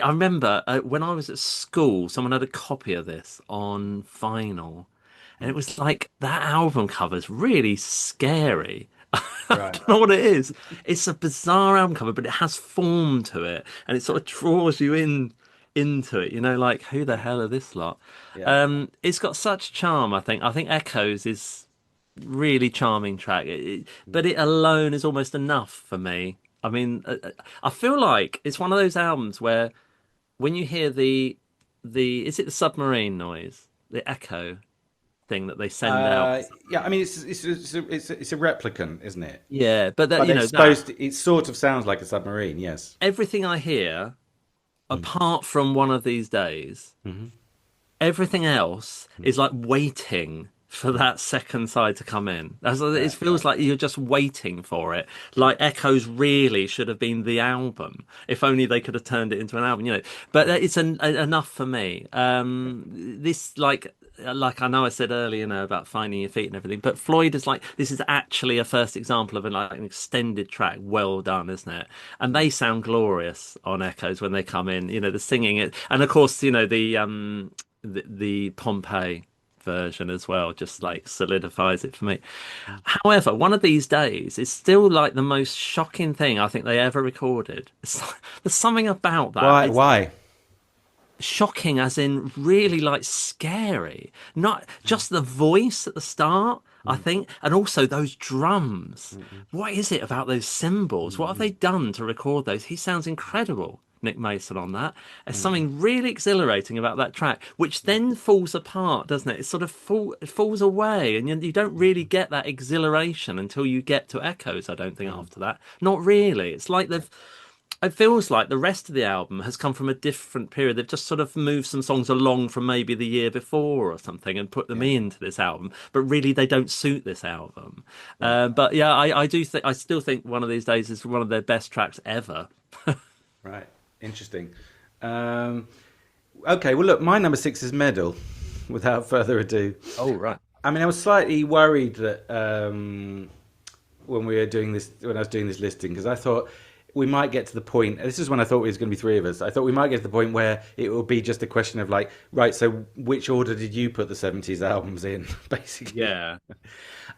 I remember when I was at school, someone had a copy of this on vinyl, and it was like that album cover's really scary. I right. don't know what it is. It's a bizarre album cover, but it has form to it, and it sort of draws you into it. You know, like who the hell are this lot? Yeah. It's got such charm. I think. I think Echoes is really charming track, but it alone is almost enough for me. I mean, I feel like it's one of those albums where when you hear the is it the submarine noise, the echo thing that they send out? Yeah, I mean it's a replicant, isn't it? Yeah, but that But you know it's that supposed to, it sort of sounds like a submarine, yes. everything I hear, Mm. apart from One of These Days, Hmm. everything else Mm. is like waiting for Mm. that second side to come in. It Right, feels right. like you're just waiting for it. Like Echoes really should have been the album, if only they could have turned it into an album, you know. But enough for me. This like I know I said earlier, you know, about finding your feet and everything, but Floyd is like this is actually a first example of an extended track. Well done, isn't it? And Mm. they sound glorious on Echoes when they come in. You know, the singing it, and of course, you know the Pompeii version as well just like solidifies it for me. Mm. However, One of These Days is still like the most shocking thing I think they ever recorded. There's something about that. Why? It's Why? shocking as in really like scary. Not Mm. just the voice at the start, I Mm. think, and also those drums. Mm. What is it about those cymbals? What have Mm. they done to record those? He sounds incredible, Nick Mason, on that. There's Mm. something really exhilarating about that track, which Mm. then falls apart, doesn't it? It sort of it falls away, and you don't really get that exhilaration until you get to Echoes, I don't think, Mm. after that. Not really. It's like they've it feels like the rest of the album has come from a different period. They've just sort of moved some songs along from maybe the year before or something and put them Yeah. into this album, but really they don't suit this album. Right. But yeah, I do think I still think One of These Days is one of their best tracks ever. Right. Interesting. Um, okay. Well, look, my number six is Medal. Without further ado, Oh, right. I mean, I was slightly worried that when we were doing this, when I was doing this listing, because I thought we might get to the point. This is when I thought it was going to be three of us. I thought we might get to the point where it will be just a question of like, right, so which order did you put the '70s albums in, basically? Yeah.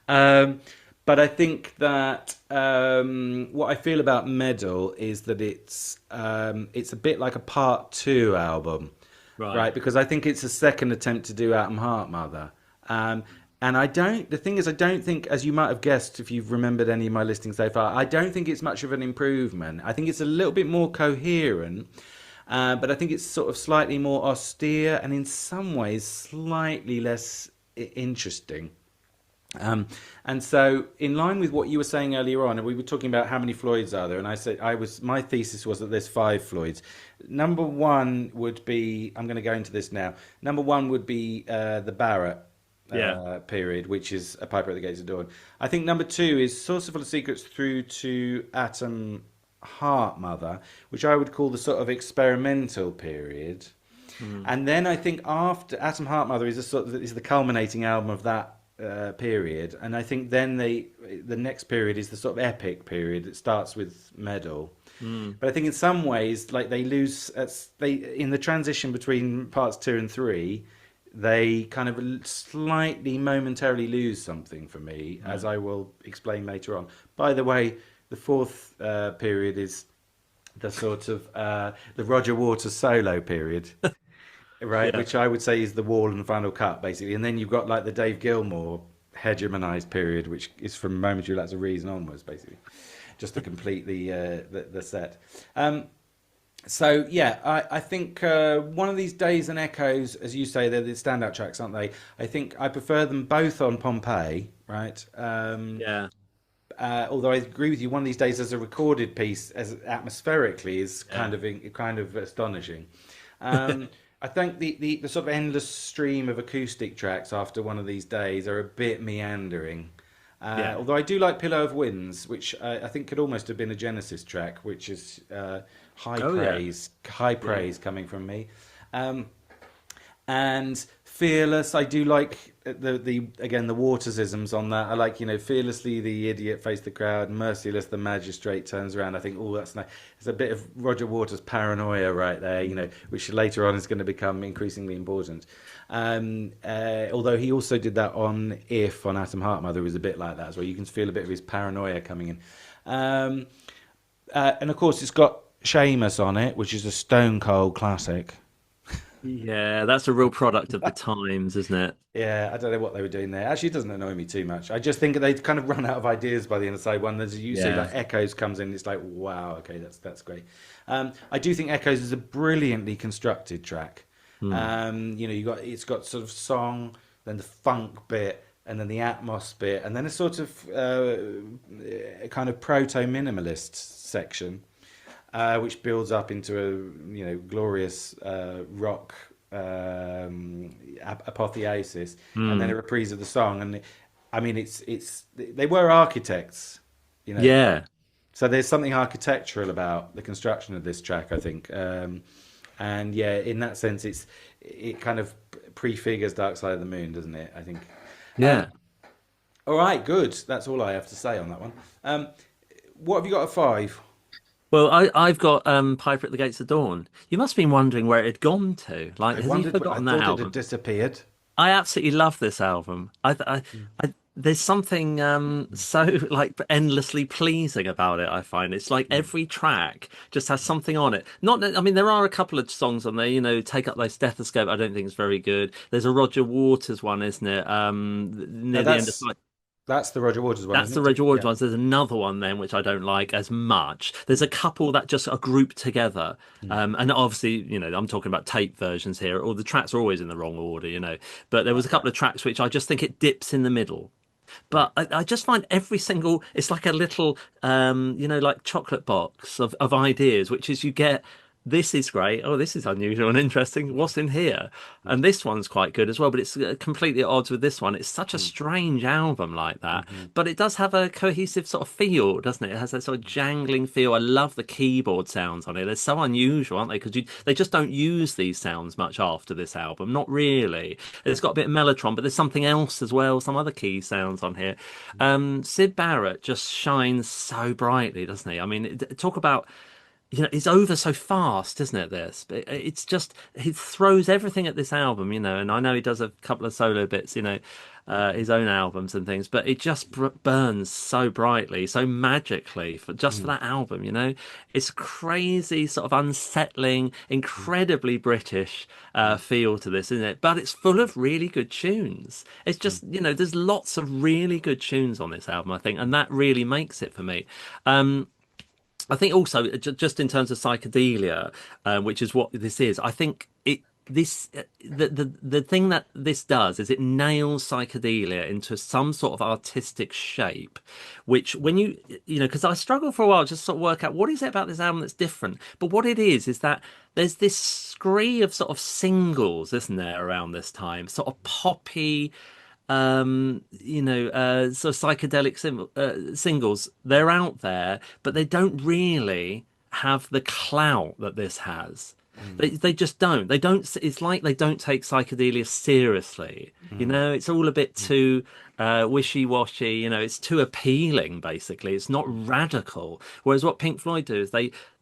Um, but I think that what I feel about Medal is that it's a bit like a part two album, Right. right? Because I think it's a second attempt to do Atom Heart Mother. Um, and I don't, the thing is, I don't think, as you might have guessed if you've remembered any of my listings so far, I don't think it's much of an improvement. I think it's a little bit more coherent, but I think it's sort of slightly more austere and in some ways slightly less interesting. Um, and so, in line with what you were saying earlier on, and we were talking about how many Floyds are there, and I said my thesis was that there's five Floyds. Number one would be, I'm going to go into this now. Number one would be the Barrett Yeah. period, which is A Piper at the Gates of Dawn. I think number two is Source of Full of Secrets through to Atom Heart Mother, which I would call the sort of experimental period. Mm. And then I think after Atom Heart Mother is is the culminating album of that period, and I think then the next period is the sort of epic period. It starts with Medal, Mm. but I think in some ways, like they lose, they in the transition between parts two and three, they kind of slightly momentarily lose something for me, as Right. I will explain later on. By the way, the fourth period is the sort of the Roger Waters solo period. Right, Yeah. which I would say is the Wall and Final Cut, basically, and then you've got like the Dave Gilmour hegemonized period, which is from Momentary Lapse of Reason onwards, basically, just to complete the set. So yeah, I think one of these days and Echoes, as you say, they're the standout tracks, aren't they? I think I prefer them both on Pompeii, right? Yeah, Although I agree with you, one of these days as a recorded piece, as atmospherically, is yeah, kind of astonishing. Um, I think the sort of endless stream of acoustic tracks after one of these days are a bit meandering. yeah. Although I do like Pillow of Winds, which I think could almost have been a Genesis track, which is Oh yeah, high yeah. praise coming from me. Um, and Fearless, I do like the again the Watersisms on that. I like, fearlessly the idiot faced the crowd, merciless the magistrate turns around. I think, oh, that's nice. It's a bit of Roger Waters' paranoia right there, which later on is going to become increasingly important. Although he also did that on If on Atom Heart Mother, was a bit like that as well. You can feel a bit of his paranoia coming in. And of course, it's got Seamus on it, which is a stone cold classic. Yeah, that's a real product of the times, isn't it? Yeah, I don't know what they were doing there. Actually, it doesn't annoy me too much. I just think they'd kind of run out of ideas by the end of side one. As you say, Yeah. like Echoes comes in, it's like, wow, okay, that's great. I do think Echoes is a brilliantly constructed track. Hmm. It's got sort of song, then the funk bit, and then the Atmos bit, and then a sort of a kind of proto-minimalist section, which builds up into a glorious rock apotheosis, and then Hmm. a reprise of the song. And I mean, it's they were architects, you know, Yeah. so there's something architectural about the construction of this track, I think. And yeah, in that sense, it kind of prefigures Dark Side of the Moon, doesn't it? I think. Um, Yeah. all right, good. That's all I have to say on that one. What have you got at five? Well, I've got Piper at the Gates of Dawn. You must have been wondering where it had gone to. Like, I has he wondered. I forgotten that thought it had album? disappeared. I absolutely love this album. There's something so like endlessly pleasing about it. I find it's like every track just has something on it. Not, that- I mean, there are a couple of songs on there. Take up thy stethoscope. I don't think it's very good. There's a Roger Waters one, isn't it? Now Near the end of that's the Roger Waters one, that's isn't the it? Roger Waters Yeah. ones. There's another one then which I don't like as much. There's a couple that just are grouped together. And obviously, I'm talking about tape versions here, or the tracks are always in the wrong order. But there was a Yeah. couple of tracks which I just think it dips in the middle. Right. But I just find every single, it's like a little, like chocolate box of ideas, which is you get, this is great. Oh, this is unusual and interesting. What's in here? And this one's quite good as well, but it's completely at odds with this one. It's such a strange album like that, Mm-hmm. but it does have a cohesive sort of feel, doesn't it? It has that sort of jangling feel. I love the keyboard sounds on it. They're so unusual, aren't they? Because they just don't use these sounds much after this album. Not really. It's got a bit of mellotron, but there's something else as well, some other key sounds on here. Sid Barrett just shines so brightly, doesn't he? I mean, talk about it's over so fast, isn't it? This, but it's just he throws everything at this album, and I know he does a couple of solo bits, his own albums and things, but it just burns so brightly, so magically for that album. It's crazy, sort of unsettling, incredibly British feel to this, isn't it? But it's full of really good tunes. It's just there's lots of really good tunes on this album, I think, and that really makes it for me. I think also just in terms of psychedelia, which is what this is. I think the thing that this does is it nails psychedelia into some sort of artistic shape, which when because I struggled for a while just to sort of work out what is it about this album that's different. But what it is that there's this scree of sort of singles, isn't there, around this time, sort of poppy sort of psychedelic singles. They're out there, but they don't really have the clout that this has. They just don't. They don't. It's like they don't take psychedelia seriously. It's all a bit too wishy-washy. It's too appealing. Basically, it's not radical. Whereas what Pink Floyd do is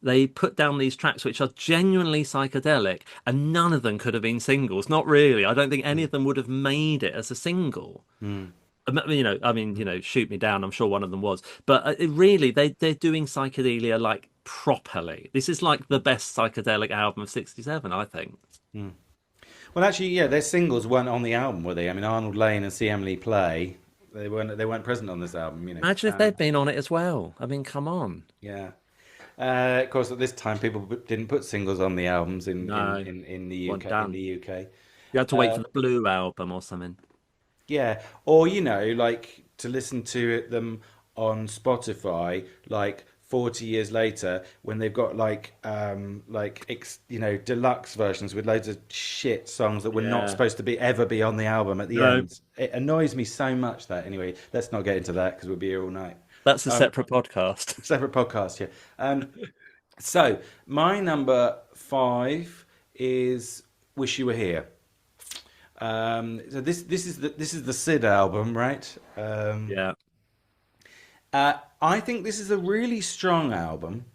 they put down these tracks which are genuinely psychedelic, and none of them could have been singles. Not really. I don't think any of them would have made it as a single. Shoot me down. I'm sure one of them was, but really, they're doing psychedelia like properly. This is like the best psychedelic album of '67, I think. Well, actually, yeah, their singles weren't on the album, were they? I mean, Arnold Lane and See Emily Play, They weren't present on this album, Imagine if they'd been on it as well. I mean, come on. Yeah. Of course, at this time, people didn't put singles on the albums No, in the one UK. In the done. UK, You had to wait for the Blue album or something. yeah, or like to listen to them on Spotify, like 40 years later, when they've got deluxe versions with loads of shit songs that were not Yeah. supposed to be ever be on the album at the No, end. It annoys me so much that anyway. Let's not get into that because we'll be here all night. that's a Um, separate podcast. Separate podcast, yeah. So my number five is "Wish You Were Here." So this is the Sid album, right? Yeah. I think this is a really strong album.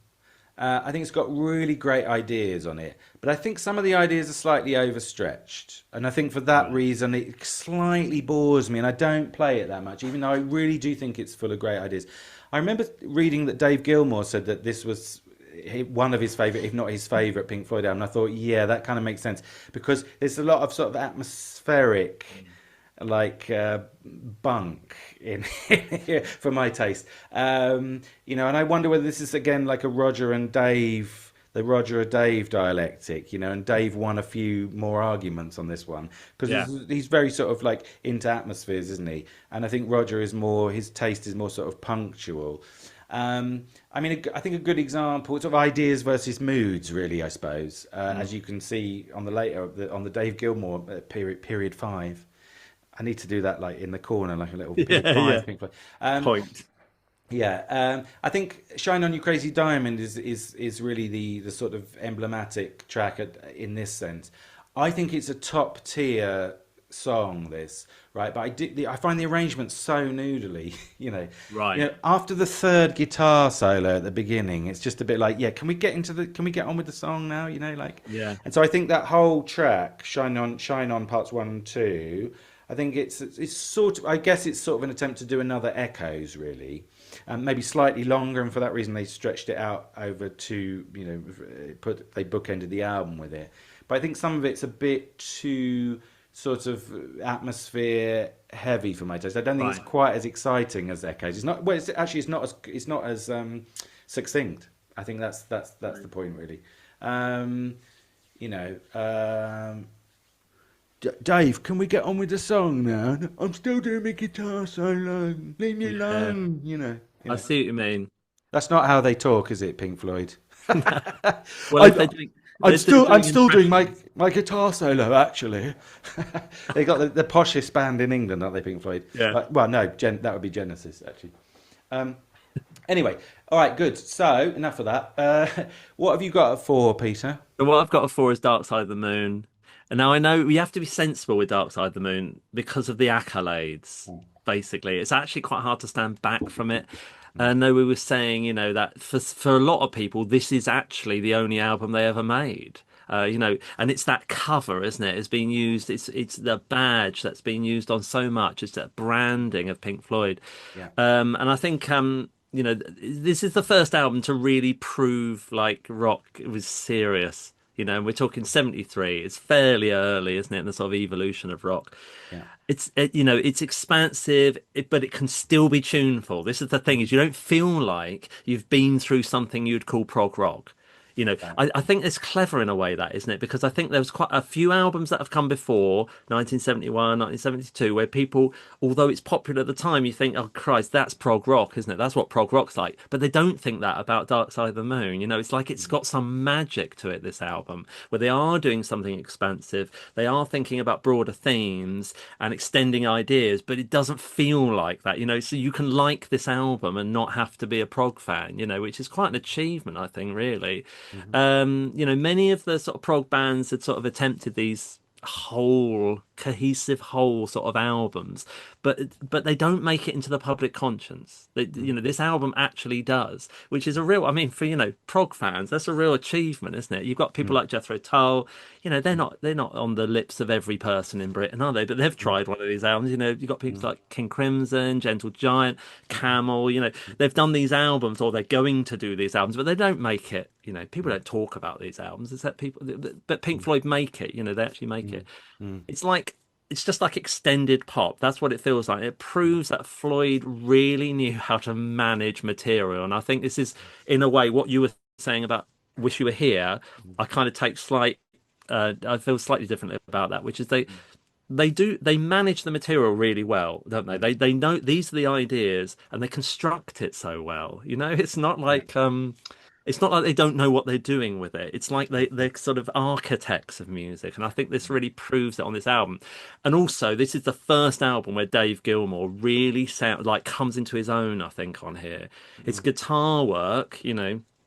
I think it's got really great ideas on it, but I think some of the ideas are slightly overstretched, and I think for that Right. reason it slightly bores me, and I don't play it that much, even though I really do think it's full of great ideas. I remember reading that Dave Gilmour said that this was one of his favorite, if not his favorite, Pink Floyd album. And I thought, yeah, that kind of makes sense because there's a lot of sort of atmospheric, like bunk in here for my taste. And I wonder whether this is again like a Roger and Dave, the Roger and Dave dialectic, and Dave won a few more arguments on this one because Yeah. he's very sort of like into atmospheres, isn't he? And I think Roger is more, his taste is more sort of punctual. I mean, I think a good example, sort of ideas versus moods, really, I suppose, Mm. as you can see on the Dave Gilmour period five. I need to do that like in the corner, like a little period Yeah, yeah. five Pink Floyd. Um, Point. yeah, I think "Shine On You Crazy Diamond" is really the sort of emblematic track in this sense. I think it's a top tier song, this, right? But I find the arrangement so noodly, Right. After the third guitar solo at the beginning, it's just a bit like, yeah, can we get on with the song now, like. Yeah. And so I think that whole track, Shine On parts 1 and 2, I think it's sort of, I guess it's sort of an attempt to do another Echoes, really, maybe slightly longer, and for that reason they stretched it out over to, they bookended the album with it. But I think some of it's a bit too sort of atmosphere heavy for my taste. I don't think it's Right. quite as exciting as Echoes. It's not. Well, it's not as succinct. I think that's the point, really. Um, you know. Dave, can we get on with the song now? I'm still doing my guitar solo. Leave me Yeah. alone. You I know. see what you mean. That's not how they talk, is it, Pink Floyd? Well, if I, I'm they're still I'm doing still doing my impressions. my guitar solo. Actually, they got the poshest band in England, aren't they, Pink Floyd? Yeah. Well, no, that would be Genesis, actually. Um, anyway, all right, good. So enough of that. What have you got at four, Peter? But what I've got for is Dark Side of the Moon. And now I know we have to be sensible with Dark Side of the Moon because of the accolades, basically. It's actually quite hard to stand back from it. I know we were saying, that for a lot of people, this is actually the only album they ever made. And it's that cover, isn't it? It's been used. It's the badge that's been used on so much. It's that branding of Pink Floyd, Yeah. and I think this is the first album to really prove like rock was serious. And we're talking 73. It's fairly early, isn't it, in the sort of evolution of rock. Yeah. It's expansive, but it can still be tuneful. This is the thing, is you don't feel like you've been through something you'd call prog rock. Right. I think it's clever in a way, that, isn't it? Because I think there's quite a few albums that have come before 1971, 1972, where people, although it's popular at the time, you think, oh Christ, that's prog rock, isn't it? That's what prog rock's like. But they don't think that about Dark Side of the Moon. It's like it's got some magic to it, this album, where they are doing something expansive. They are thinking about broader themes and extending ideas, but it doesn't feel like that, so you can like this album and not have to be a prog fan, which is quite an achievement, I think, really. Hmm. Many of the sort of prog bands had sort of attempted these whole cohesive whole sort of albums, but they don't make it into the public conscience. This album actually does, which is a real, I mean, for prog fans, that's a real achievement, isn't it? You've got people like Jethro Tull. They're not on the lips of every person in Britain, are they? But they've tried one of these albums. You've got people like King Crimson, Gentle Giant, Camel. They've done these albums, or they're going to do these albums, but they don't make it. People don't talk about these albums, except people. But Pink Floyd make it. They actually make it. It's like it's just like extended pop. That's what it feels like. It proves that Floyd really knew how to manage material. And I think this is, in a way, what you were saying about Wish You Were Here. I kind of take slight, I feel slightly differently about that, which is they manage the material really well, don't they? They know these are the ideas and they construct it so well. You know, Yeah. it's not like they don't know what they're doing with it. It's like they're sort of architects of music, and I think this really proves it on this album. And also, this is the first album where Dave Gilmour really sound like comes into his own, I think, on here. It's Mm. guitar work,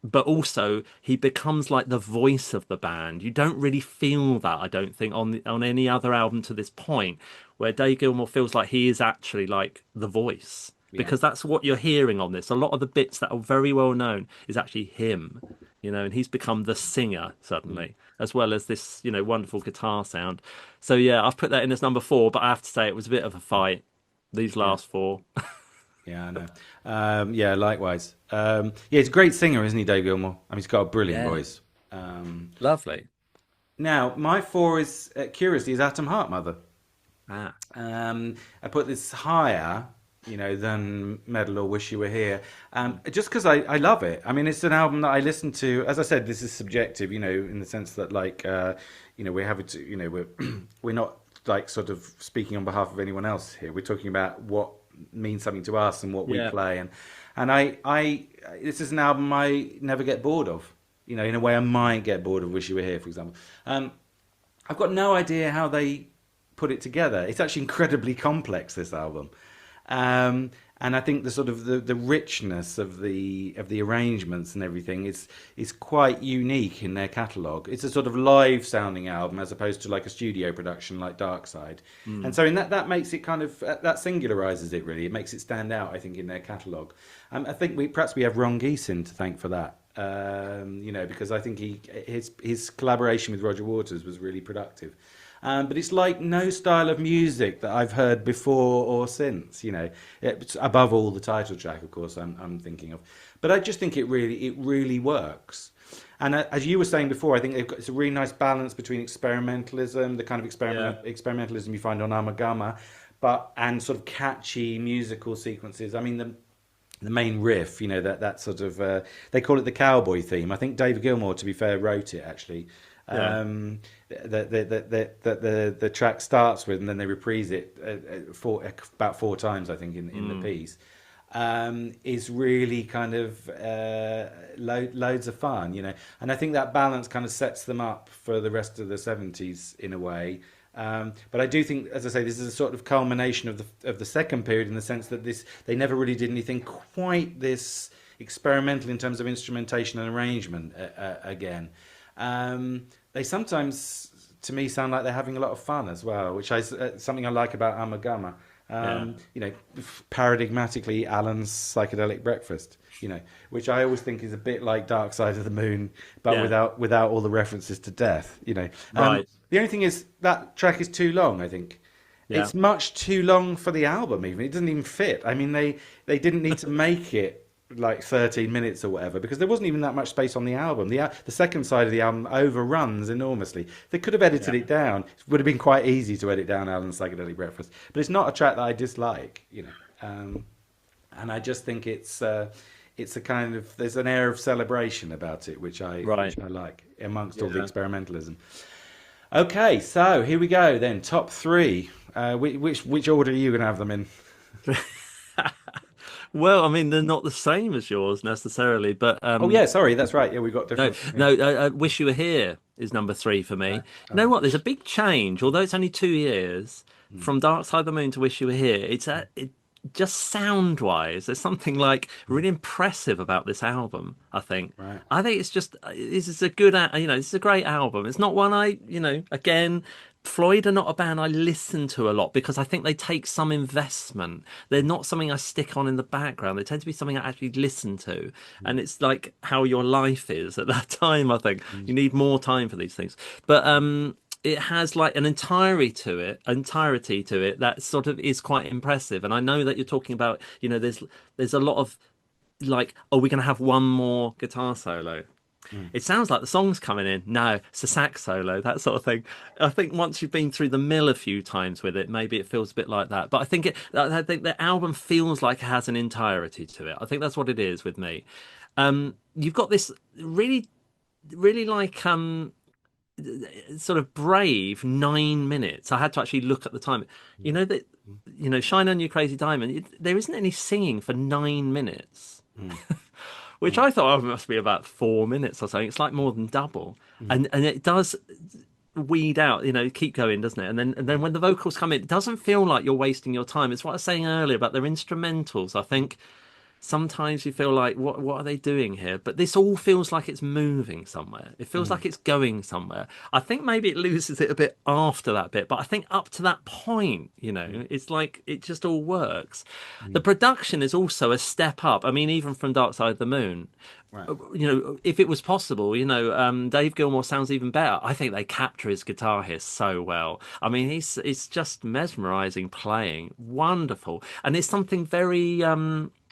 but also he becomes like the voice of the band. You don't really feel that, I don't think, on any other album to this point, where Dave Gilmour feels like he is actually like the voice. Yeah. Because that's what you're hearing on this. A lot of the bits that are very well known is actually him, and he's become the singer Mm. suddenly, as well as this, wonderful guitar sound. So yeah, I've put that in as number four, but I have to say it was a bit of a fight, these Yeah. last four. Yeah, I know. Yeah, likewise. Yeah, he's a great singer, isn't he, Dave Gilmour? I mean, he's got a brilliant Yeah. voice. Um, Lovely. Now, my four is curiously is Atom Heart Mother. Ah, I put this higher, than Medal or Wish You Were Here, just because I love it. I mean, it's an album that I listen to. As I said, this is subjective, in the sense that, like, we're having to, we're we're not like sort of speaking on behalf of anyone else here. We're talking about what means something to us and what we yeah. play, and this is an album I never get bored of. In a way, I might get bored of Wish You Were Here, for example. I've got no idea how they put it together. It's actually incredibly complex, this album. And I think the sort of the richness of the arrangements and everything is quite unique in their catalogue. It's a sort of live sounding album as opposed to like a studio production like Dark Side. And Mm. so in that makes it kind of that singularizes it really. It makes it stand out, I think, in their catalogue. I think perhaps we have Ron Geesin to thank for that. Because I think his collaboration with Roger Waters was really productive. But it's like no style of music that I've heard before or since. It's above all the title track, of course, I'm thinking of. But I just think it really works. And as you were saying before, I think it's a really nice balance between experimentalism, the kind of Yeah. experimentalism you find on Amagama, and sort of catchy musical sequences. I mean, the main riff, that sort of they call it the cowboy theme. I think David Gilmour, to be fair, wrote it actually. Yeah. The track starts with, and then they reprise it about four times, I think, in the Mm. piece. Is really kind of loads of fun, and I think that balance kind of sets them up for the rest of the 70s in a way. But I do think, as I say, this is a sort of culmination of the second period in the sense that they never really did anything quite this experimental in terms of instrumentation and arrangement again. They sometimes, to me, sound like they're having a lot of fun as well, which is something I like about Amagama. Yeah. Paradigmatically, Alan's Psychedelic Breakfast, which I always think is a bit like Dark Side of the Moon, but Yeah. without all the references to death. Right. The only thing is that track is too long, I think. Yeah. It's much too long for the album, even. It doesn't even fit. I mean, they didn't need to make it like 13 minutes or whatever because there wasn't even that much space on the album. The second side of the album overruns enormously. They could have edited Yeah. it down. It would have been quite easy to edit down Alan's Psychedelic Breakfast. But it's not a track that I dislike. And I just think it's a kind of, there's an air of celebration about it, which I Right. like amongst all the Yeah. experimentalism. Okay, so here we go then. Top three. Which order are you going to have them in? Well, I mean, they're not the same as yours necessarily, but Oh yeah, sorry, that's right. Yeah, we got no, different. Yeah. no. Wish You Were Here is number three for me. Right. You Oh. know what? There's a big change, although it's only 2 years Hmm. from Dark Side of the Moon to Wish You Were Here. It just sound wise, there's something like really impressive about this album. I think. Right. I think it's just this is a good, this is a great album. It's not one again. Floyd are not a band I listen to a lot because I think they take some investment. They're not something I stick on in the background. They tend to be something I actually listen to. And it's like how your life is at that time, I think. Mm. You need more time for these things. But it has like an entirety to it that sort of is quite impressive. And I know that you're talking about, there's a lot of like, are we going to have one more guitar solo? Mm. It sounds like the song's coming in. No, it's a sax solo, that sort of thing. I think once you've been through the mill a few times with it, maybe it feels a bit like that. But I think the album feels like it has an entirety to it. I think that's what it is with me. You've got this really, really like sort of brave 9 minutes. I had to actually look at the time. You know that, Shine On You Crazy Diamond. There isn't any singing for 9 minutes. Mm. Which Mm. I thought, oh, it must be about 4 minutes or something. It's like more than double, Mm. and it does weed out, keep going, doesn't it? And then when the vocals come in, it doesn't feel like you're wasting your time. It's what I was saying earlier about their instrumentals. I think sometimes you feel like what are they doing here, but this all feels like it's moving somewhere. It feels Mm. like it's going somewhere. I think maybe it loses it a bit after that bit, but I think up to that point, Mm. it's like it just all works. The Mm. production is also a step up. I mean, even from Dark Side of the Moon, Right. if it was possible, Dave Gilmour sounds even better. I think they capture his guitar here so well. I mean, it's just mesmerizing playing, wonderful, and it's something very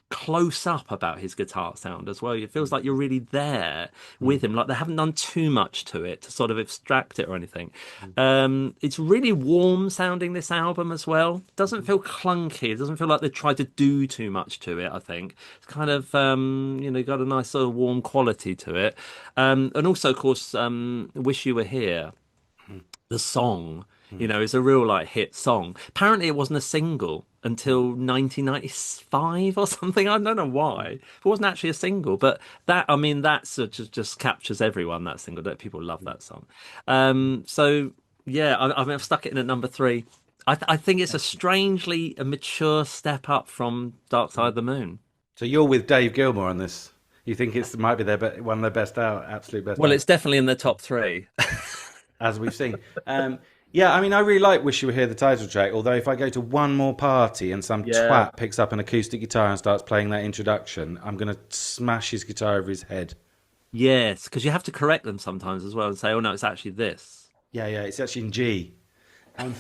close up about his guitar sound as well. It feels Mm. like you're really there Mm. with him, like they haven't done too much to it to sort of abstract it or anything. Mm. It's really warm sounding, this album as well. Doesn't Mhm. feel clunky. It doesn't feel like they tried to do too much to it. I think it's kind of got a nice sort of warm quality to it. And also, of course, Wish You Were Here, Mm. the song, Mm. is a real like hit song. Apparently, it wasn't a single Mm. until 1995 or something. I don't know why. It wasn't actually a single, but I mean, that sort of just captures everyone. That single, that people love Mm. that song. So yeah, I've stuck it in at number three. I think it's a Excellent. strangely a mature step up from Dark Side Mm. of the Moon. So you're with Dave Gilmour on this. You think it might be one of their best out, absolute best Well, out, it's definitely in the top three. as we've seen. Yeah, I mean, I really like "Wish You Were Here," the title track. Although, if I go to one more party and some Yeah. twat picks up an acoustic guitar and starts playing that introduction, I'm going to smash his guitar over his head. Yes, because you have to correct them sometimes as well and say, "Oh no, it's actually this." Yeah, yeah, it's actually in G. Um,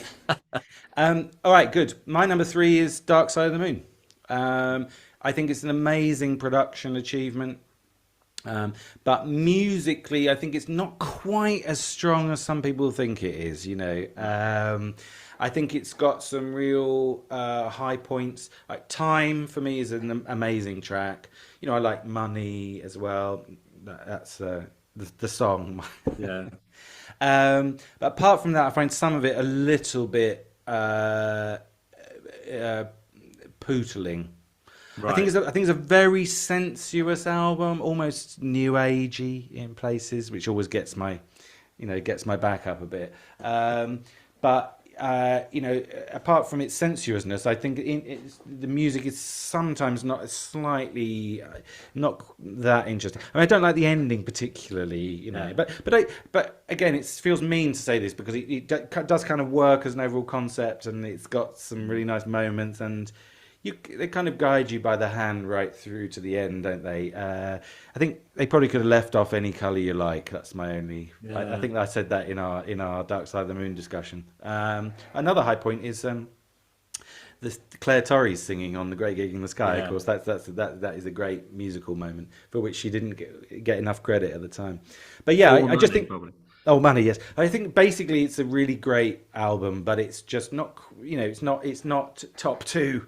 all right, good. My number three is "Dark Side of the Moon." I think it's an amazing production achievement. But musically, I think it's not quite as strong as some people think it is. I think it's got some real high points. Like "Time" for me is an amazing track. I like "Money" as well. That's the song. Yeah. But apart from that, I find some of it a little bit pootling. Right. I think it's a very sensuous album, almost new agey in places, which always gets my back up a bit. But apart from its sensuousness, I think the music is sometimes not that interesting. I mean, I don't like the ending particularly, Yeah. but again, it feels mean to say this because it does kind of work as an overall concept, and it's got some really nice moments, and they kind of guide you by the hand right through to the end, don't they? I think they probably could have left off "Any Colour You Like." That's my only. I Yeah. think I said that in our Dark Side of the Moon discussion. Another high point is the Claire Torres singing on "The Great Gig in the Sky." Of Yeah. course, that is a great musical moment for which she didn't get enough credit at the time. But yeah, All I just money, think. probably. Oh, Money, yes. I think basically it's a really great album, but it's just not. It's not top two.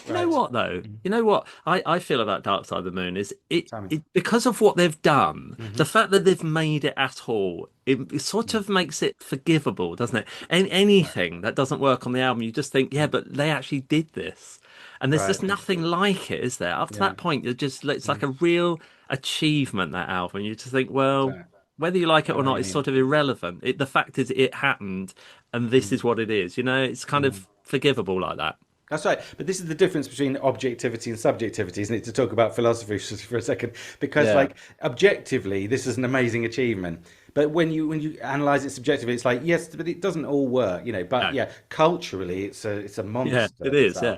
You know Right. what though? You know what I feel about Dark Side of the Moon is Tell me. it because of what they've done, Hmm. the fact that they've made it at all, it sort of makes it forgivable, doesn't it? And Right. anything that doesn't work on the album, you just think, yeah, but they actually did this. And there's Right. just nothing like it, is there? Up to Yeah. that point, it's like Mm. a real achievement, that album. You just think, well, So, whether you like it I or know what not you is mean. sort of irrelevant. The fact is it happened and this Mm. is what it is. It's kind Mm. of forgivable like that. That's right. But this is the difference between objectivity and subjectivity, isn't it? To talk about philosophy for a second, because Yeah. like objectively, this is an amazing achievement. But when you analyze it subjectively, it's like yes, but it doesn't all work, But No. yeah, culturally, it's a Yeah, monster. it This is. Yeah.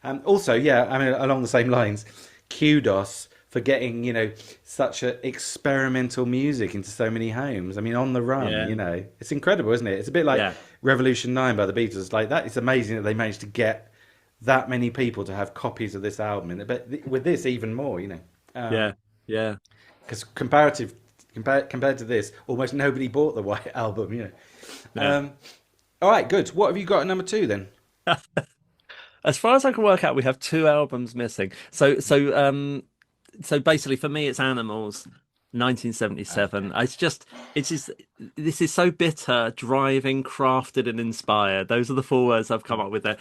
album. Also, yeah, I mean, along the same lines, kudos for getting such a experimental music into so many homes. I mean, On the Run, Yeah. it's incredible, isn't it? It's a bit like Yeah. Revolution 9 by the Beatles. Like that, it's amazing that they managed to get that many people to have copies of this album, but with this even more. Yeah. Yeah. because compared to this, almost nobody bought the White Album. Yeah. All right, good. What have you got at number two then? As far as I can work out, we have two albums missing. So basically for me it's Animals, 1977. Okay. It's just this is so bitter, driving, crafted and inspired. Those are the four words I've come up with there.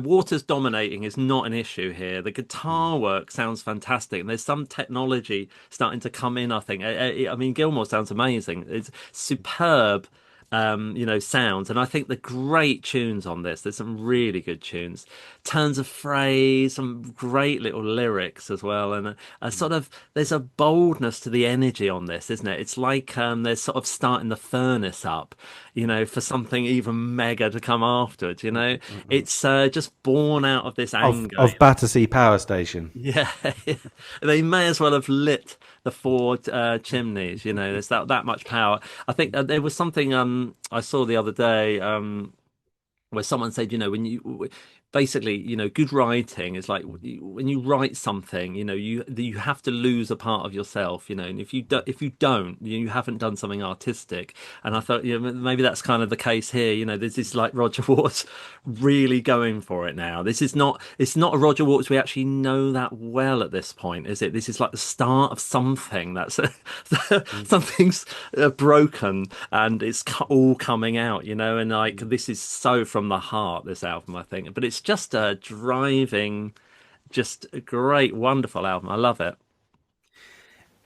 Waters dominating is not an issue here. The guitar work sounds fantastic and there's some technology starting to come in, I think. I mean, Gilmour sounds amazing. It's superb sounds. And I think the great tunes on this, there's some really good tunes, turns of phrase, some great little lyrics as well. And a sort of, there's a boldness to the energy on this, isn't it? It's like they're sort of starting the furnace up, for something even mega to come afterwards. It's just born out of this anger. Of Battersea Power Station. Yeah, they may as well have lit the four chimneys. There's that much power. I think there was something I saw the other day where someone said, when you basically, good writing is like when you write something, you have to lose a part of yourself, and if you don't, you haven't done something artistic. And I thought, maybe that's kind of the case here. This is like Roger Waters really going for it now. It's not a Roger Waters we actually know that well at this point, is it? This is like the start of something that's something's broken and it's all coming out, and like this is so from the heart, this album, I think. But it's just a driving, just a great, wonderful album. I love it.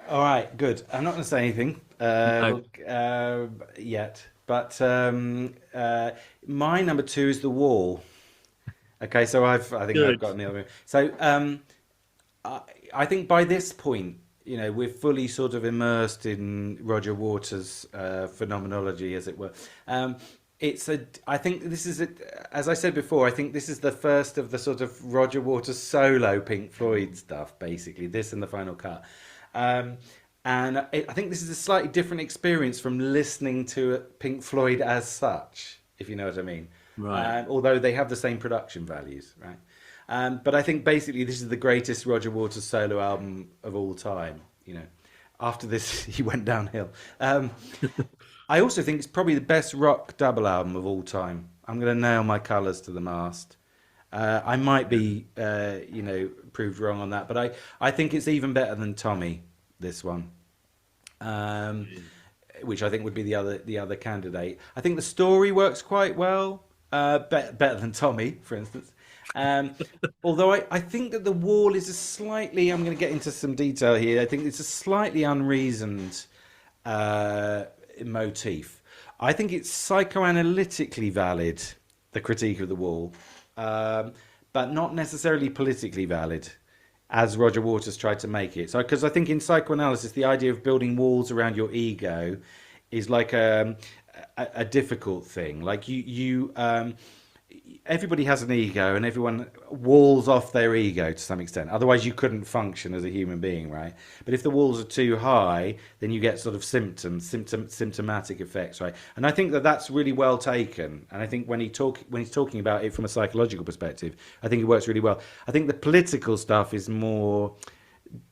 All right, good. I'm not going to say anything No, yet, but my number two is The Wall. Okay, so I think I've good. gotten the other. So I think by this point, we're fully sort of immersed in Roger Waters' phenomenology, as it were. I think this is, as I said before, I think this is the first of the sort of Roger Waters solo Pink Floyd stuff, basically, this and the final cut. I think this is a slightly different experience from listening to Pink Floyd as such, if you know what I mean. Right. Although they have the same production values, right? But I think basically this is the greatest Roger Waters solo album of all time. After this, he went downhill. I also think it's probably the best rock double album of all time. I'm going to nail my colours to the mast. I might be, proved wrong on that, but I think it's even better than Tommy, this one, which I think would be the other candidate. I think the story works quite well, better than Tommy, for instance. Although I think that The Wall is a slightly, I'm going to get into some detail here, I think it's a slightly unreasoned motif. I think it's psychoanalytically valid, the critique of The Wall, but not necessarily politically valid, as Roger Waters tried to make it. So, because I think in psychoanalysis, the idea of building walls around your ego is like a difficult thing. Like everybody has an ego, and everyone walls off their ego to some extent. Otherwise, you couldn't function as a human being, right? But if the walls are too high, then you get sort of symptomatic effects, right? And I think that that's really well taken. And I think when he's talking about it from a psychological perspective, I think it works really well. I think the political stuff is more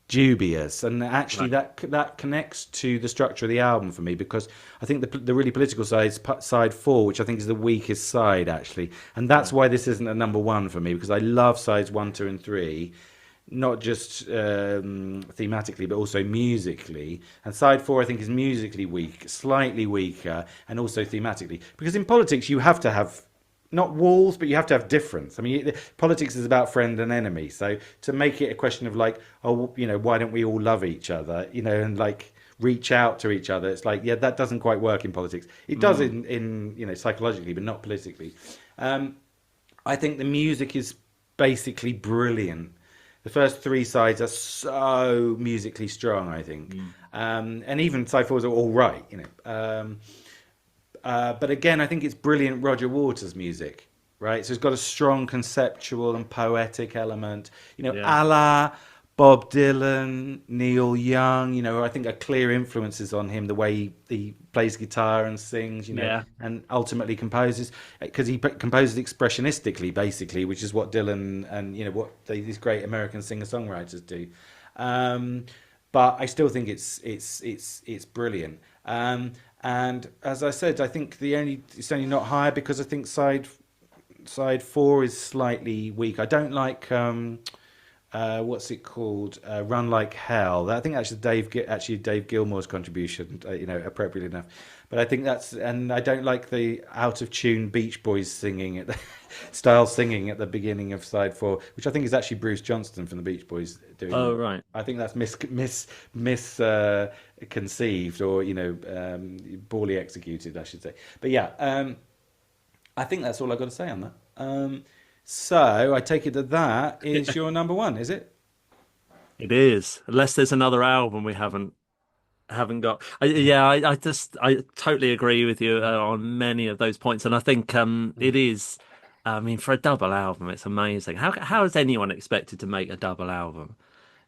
dubious, and actually Right. that connects to the structure of the album for me, because I think the really political side is side 4, which I think is the weakest side actually, and that's why this isn't a number 1 for me, because I love sides 1, 2 and 3, not just thematically but also musically, and side 4 I think is musically weak, slightly weaker, and also thematically, because in politics you have to have not walls, but you have to have difference. I mean, politics is about friend and enemy. So to make it a question of like, oh, why don't we all love each other, and like reach out to each other? It's like, yeah, that doesn't quite work in politics. It does in psychologically, but not politically. I think the music is basically brilliant. The first 3 sides are so musically strong, I think, and even side 4s are all right, But again, I think it's brilliant Roger Waters music, right? So it's got a strong conceptual and poetic element, Yeah. a la Bob Dylan, Neil Young, I think are clear influences on him, the way he plays guitar and sings, Yeah. and ultimately composes, because he composes expressionistically, basically, which is what Dylan and, what these great American singer-songwriters do. but I still think it's brilliant. And as I said, I think the only it's only not higher because I think side four is slightly weak. I don't like what's it called? Run Like Hell. I think actually Dave Gilmour's contribution, appropriately enough. But I think that's, and I don't like the out of tune Beach Boys singing style singing at the beginning of side four, which I think is actually Bruce Johnston from the Beach Boys doing Oh, that. right. I think that's conceived, or poorly executed, I should say. But yeah, I think that's all I've got to say on that. So I take it that that is your number one, is it? It is, unless there's another album we haven't got. Yeah, I totally agree with you on many of those points, and I think it is. I mean, for a double album, it's amazing. How is anyone expected to make a double album?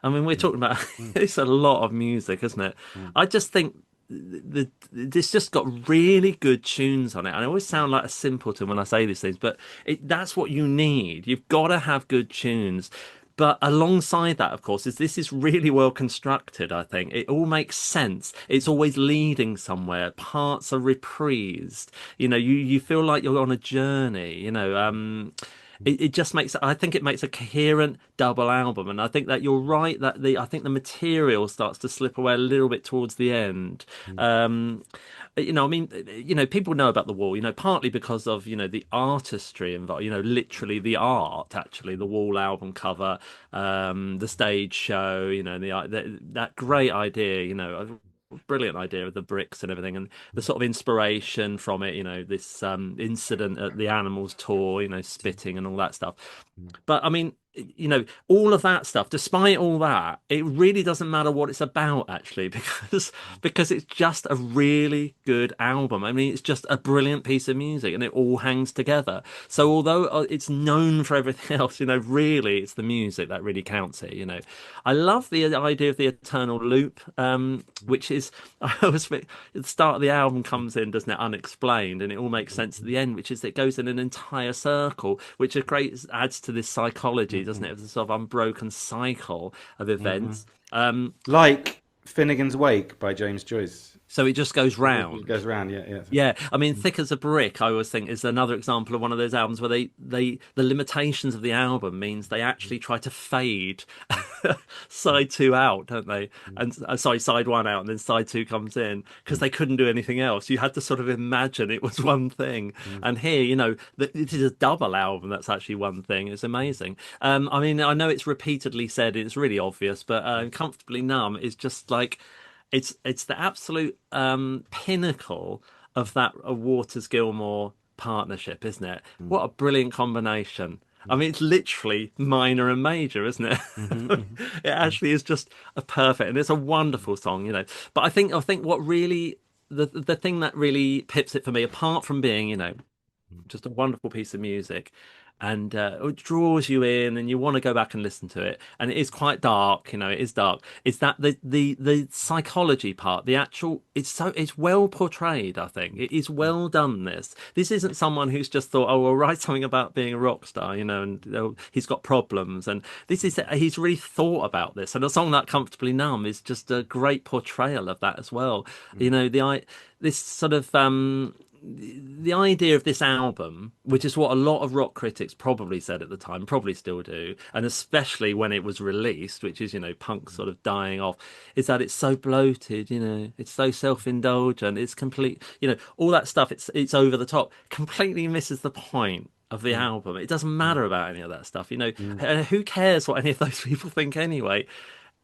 I mean, we're talking about it's a lot of music, isn't it? I just think this just got really good tunes on it. And I always sound like a simpleton when I say these things, but that's what you need. You've got to have good tunes. But alongside that, of course, is this is really well constructed, I think. It all makes sense. It's always leading somewhere. Parts are reprised. You feel like you're on a journey, it just makes, I think it makes a coherent double album. And I think that you're right that I think the material starts to slip away a little bit towards the end. um I mean, people know about the Wall, partly because of, the artistry involved, literally the art, actually, the Wall album cover, the stage show, that great idea, a brilliant idea of the bricks and everything, and the sort of inspiration from it, this incident at the Animals tour, spitting and all that stuff. But I mean, all of that stuff, despite all that, it really doesn't matter what it's about, actually, because it's just a really good album. I mean, it's just a brilliant piece of music, and it all hangs together. So although it's known for everything else, really it's the music that really counts here. I love the idea of the eternal loop, which is I always think at the start of the album comes in, doesn't it, unexplained, and it all makes sense at the end, which is it goes in an entire circle, which is great, adds to this psychology, doesn't it, of the sort of unbroken cycle of events. Like Finnegan's Wake by James Joyce. So it just goes It round. goes round, yeah, yeah. Yeah, I mean, Thick as a Brick, I always think is another example of one of those albums where the limitations of the album means they actually try to fade side two out, don't they? And sorry, side one out, and then side two comes in because they couldn't do anything else. You had to sort of imagine it was one thing. And here, it is a double album that's actually one thing. It's amazing. I mean, I know it's repeatedly said, it's really obvious, but Comfortably Numb is just like it's the absolute pinnacle of that Waters Gilmour partnership, isn't it? What a brilliant combination. I mean, it's literally minor and major, isn't it? It actually is just a perfect, and it's a wonderful song. But I think what really the thing that really pips it for me, apart from being, just a wonderful piece of music, and it draws you in, and you want to go back and listen to it, and it is quite dark, it is dark, is that the psychology part, the actual, it's well portrayed. I think it is well done. This isn't someone who's just thought, oh, we'll write something about being a rock star, and he's got problems, and he's really thought about this, and a song like Comfortably Numb is just a great portrayal of that as well. This sort of the idea of this album, which is what a lot of rock critics probably said at the time, probably still do, and especially when it was released, which is, punk sort of dying off, is that it's so bloated, it's so self-indulgent, it's complete, all that stuff, it's over the top, completely misses the point of the album. It doesn't matter about any of that stuff, who cares what any of those people think anyway?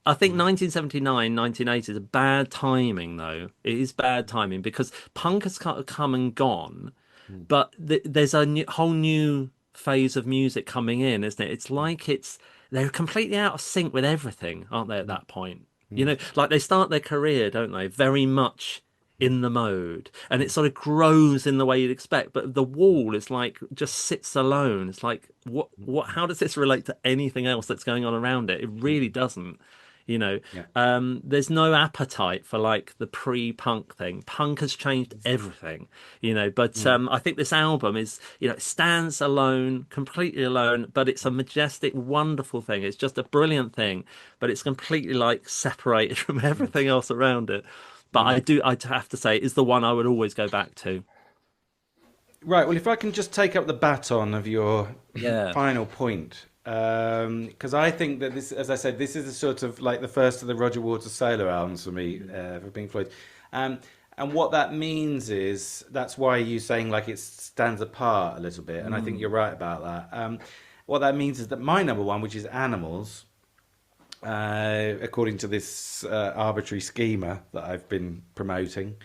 I think 1979, 1980 is a bad timing, though. It is bad timing because punk has come and gone, but there's a whole new phase of music coming in, isn't it? It's like they're completely out of sync with everything, aren't they, at that point? Like they start their career, don't they? Very much in the mode, and it sort of grows in the way you'd expect. But the Wall is like just sits alone. It's like, how does this relate to anything else that's going on around it? It really doesn't. You know, Yeah. there's no appetite for like the pre-punk thing. Punk has changed everything, you know. But Mm. I think this album is, you know, it stands alone, completely alone, but it's a majestic, wonderful thing. It's just a brilliant thing, but it's completely like separated from Mm. everything else around it. But Mm. I have to say, it's the one I would always go back to. Right. Well, if I can just take up the baton of your Yeah. final point, because I think that this, as I said, this is a sort of like the first of the Roger Waters solo albums for me, for Pink Floyd. Um, and what that means is that's why you're saying like it stands apart a little bit, and I think Mm. you're right about that. What that means is that my number one, which is Animals, according to this arbitrary schema that I've been promoting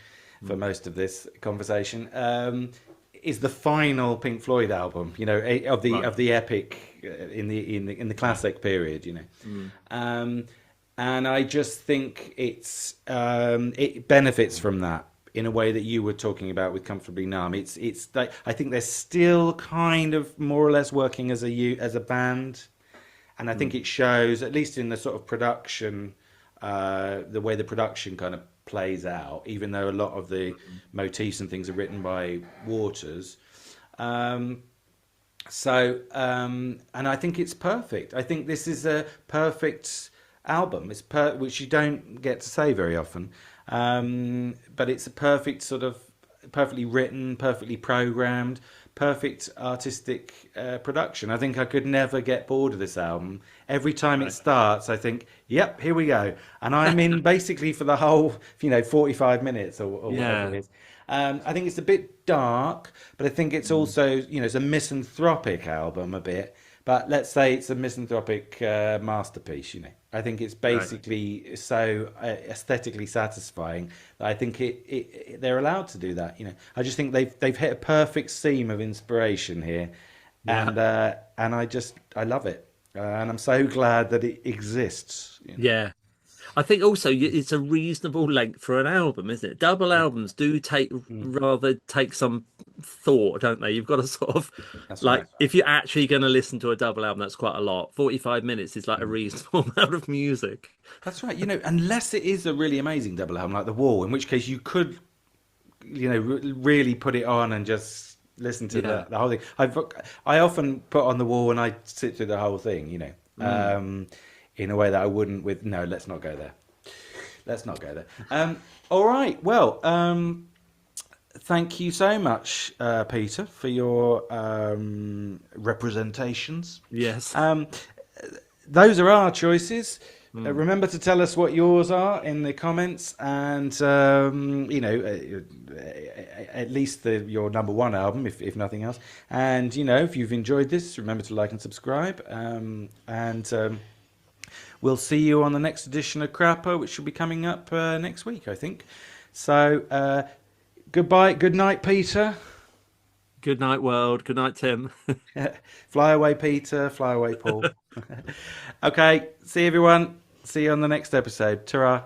for most of this conversation, is the final Pink Floyd album. You know, Right. of the epic in the Yeah. classic period. You know, Mm. and I just think it benefits from that in a way that you were talking about with Comfortably Numb. It's like I think they're still kind of more or less working as a band, and I think Mm. it shows at least in the sort of production, the way the production kind of plays out. Even though a lot of the Mm. motifs and things are written by Waters. Um, and I think it's perfect. I think this is a perfect album. Which you don't get to say very often. But it's a perfect sort of perfectly written, perfectly programmed, perfect artistic production. I think I could never get bored of this album. Every time it Right. starts, I think, "Yep, here we go," and I'm in basically for the whole, 45 minutes or whatever it Yeah. is. I think it's a bit dark, but I think it's Mm. also, it's a misanthropic album a bit. But let's say it's a misanthropic masterpiece. I think it's Right. basically so aesthetically satisfying that I think they're allowed to do that. I just think they've hit a perfect seam of inspiration here, Yeah. and I love it, and I'm so glad that it exists. Yeah. I think also it's a reasonable length for an album, isn't it? Double Yeah, albums do mm, take some thought, don't they? You've got to sort of that's like right. if you're actually going to listen to a double album, that's quite a lot. 45 minutes is like a Mm. reasonable amount of music. That's right. Unless it is a really amazing double album like The Wall, in which case you could, really put it on and just listen to Yeah. the whole thing. I often put on The Wall and I sit through the whole thing, Mm. in a way that I wouldn't with. No, let's not go there. Let's not go there. All right. Well, thank you so much, Peter, for your representations. Yes. Um, those are our choices. Mm. Remember to tell us what yours are in the comments, and at least your number one album, if nothing else. And if you've enjoyed this, remember to like and subscribe. And we'll see you on the next edition of Crapper, which will be coming up next week, I think. So goodbye, good night, Peter. Good night, world. Good night, Tim. Fly away, Peter. Fly away, Paul. Okay, see everyone. See you on the next episode. Ta-ra.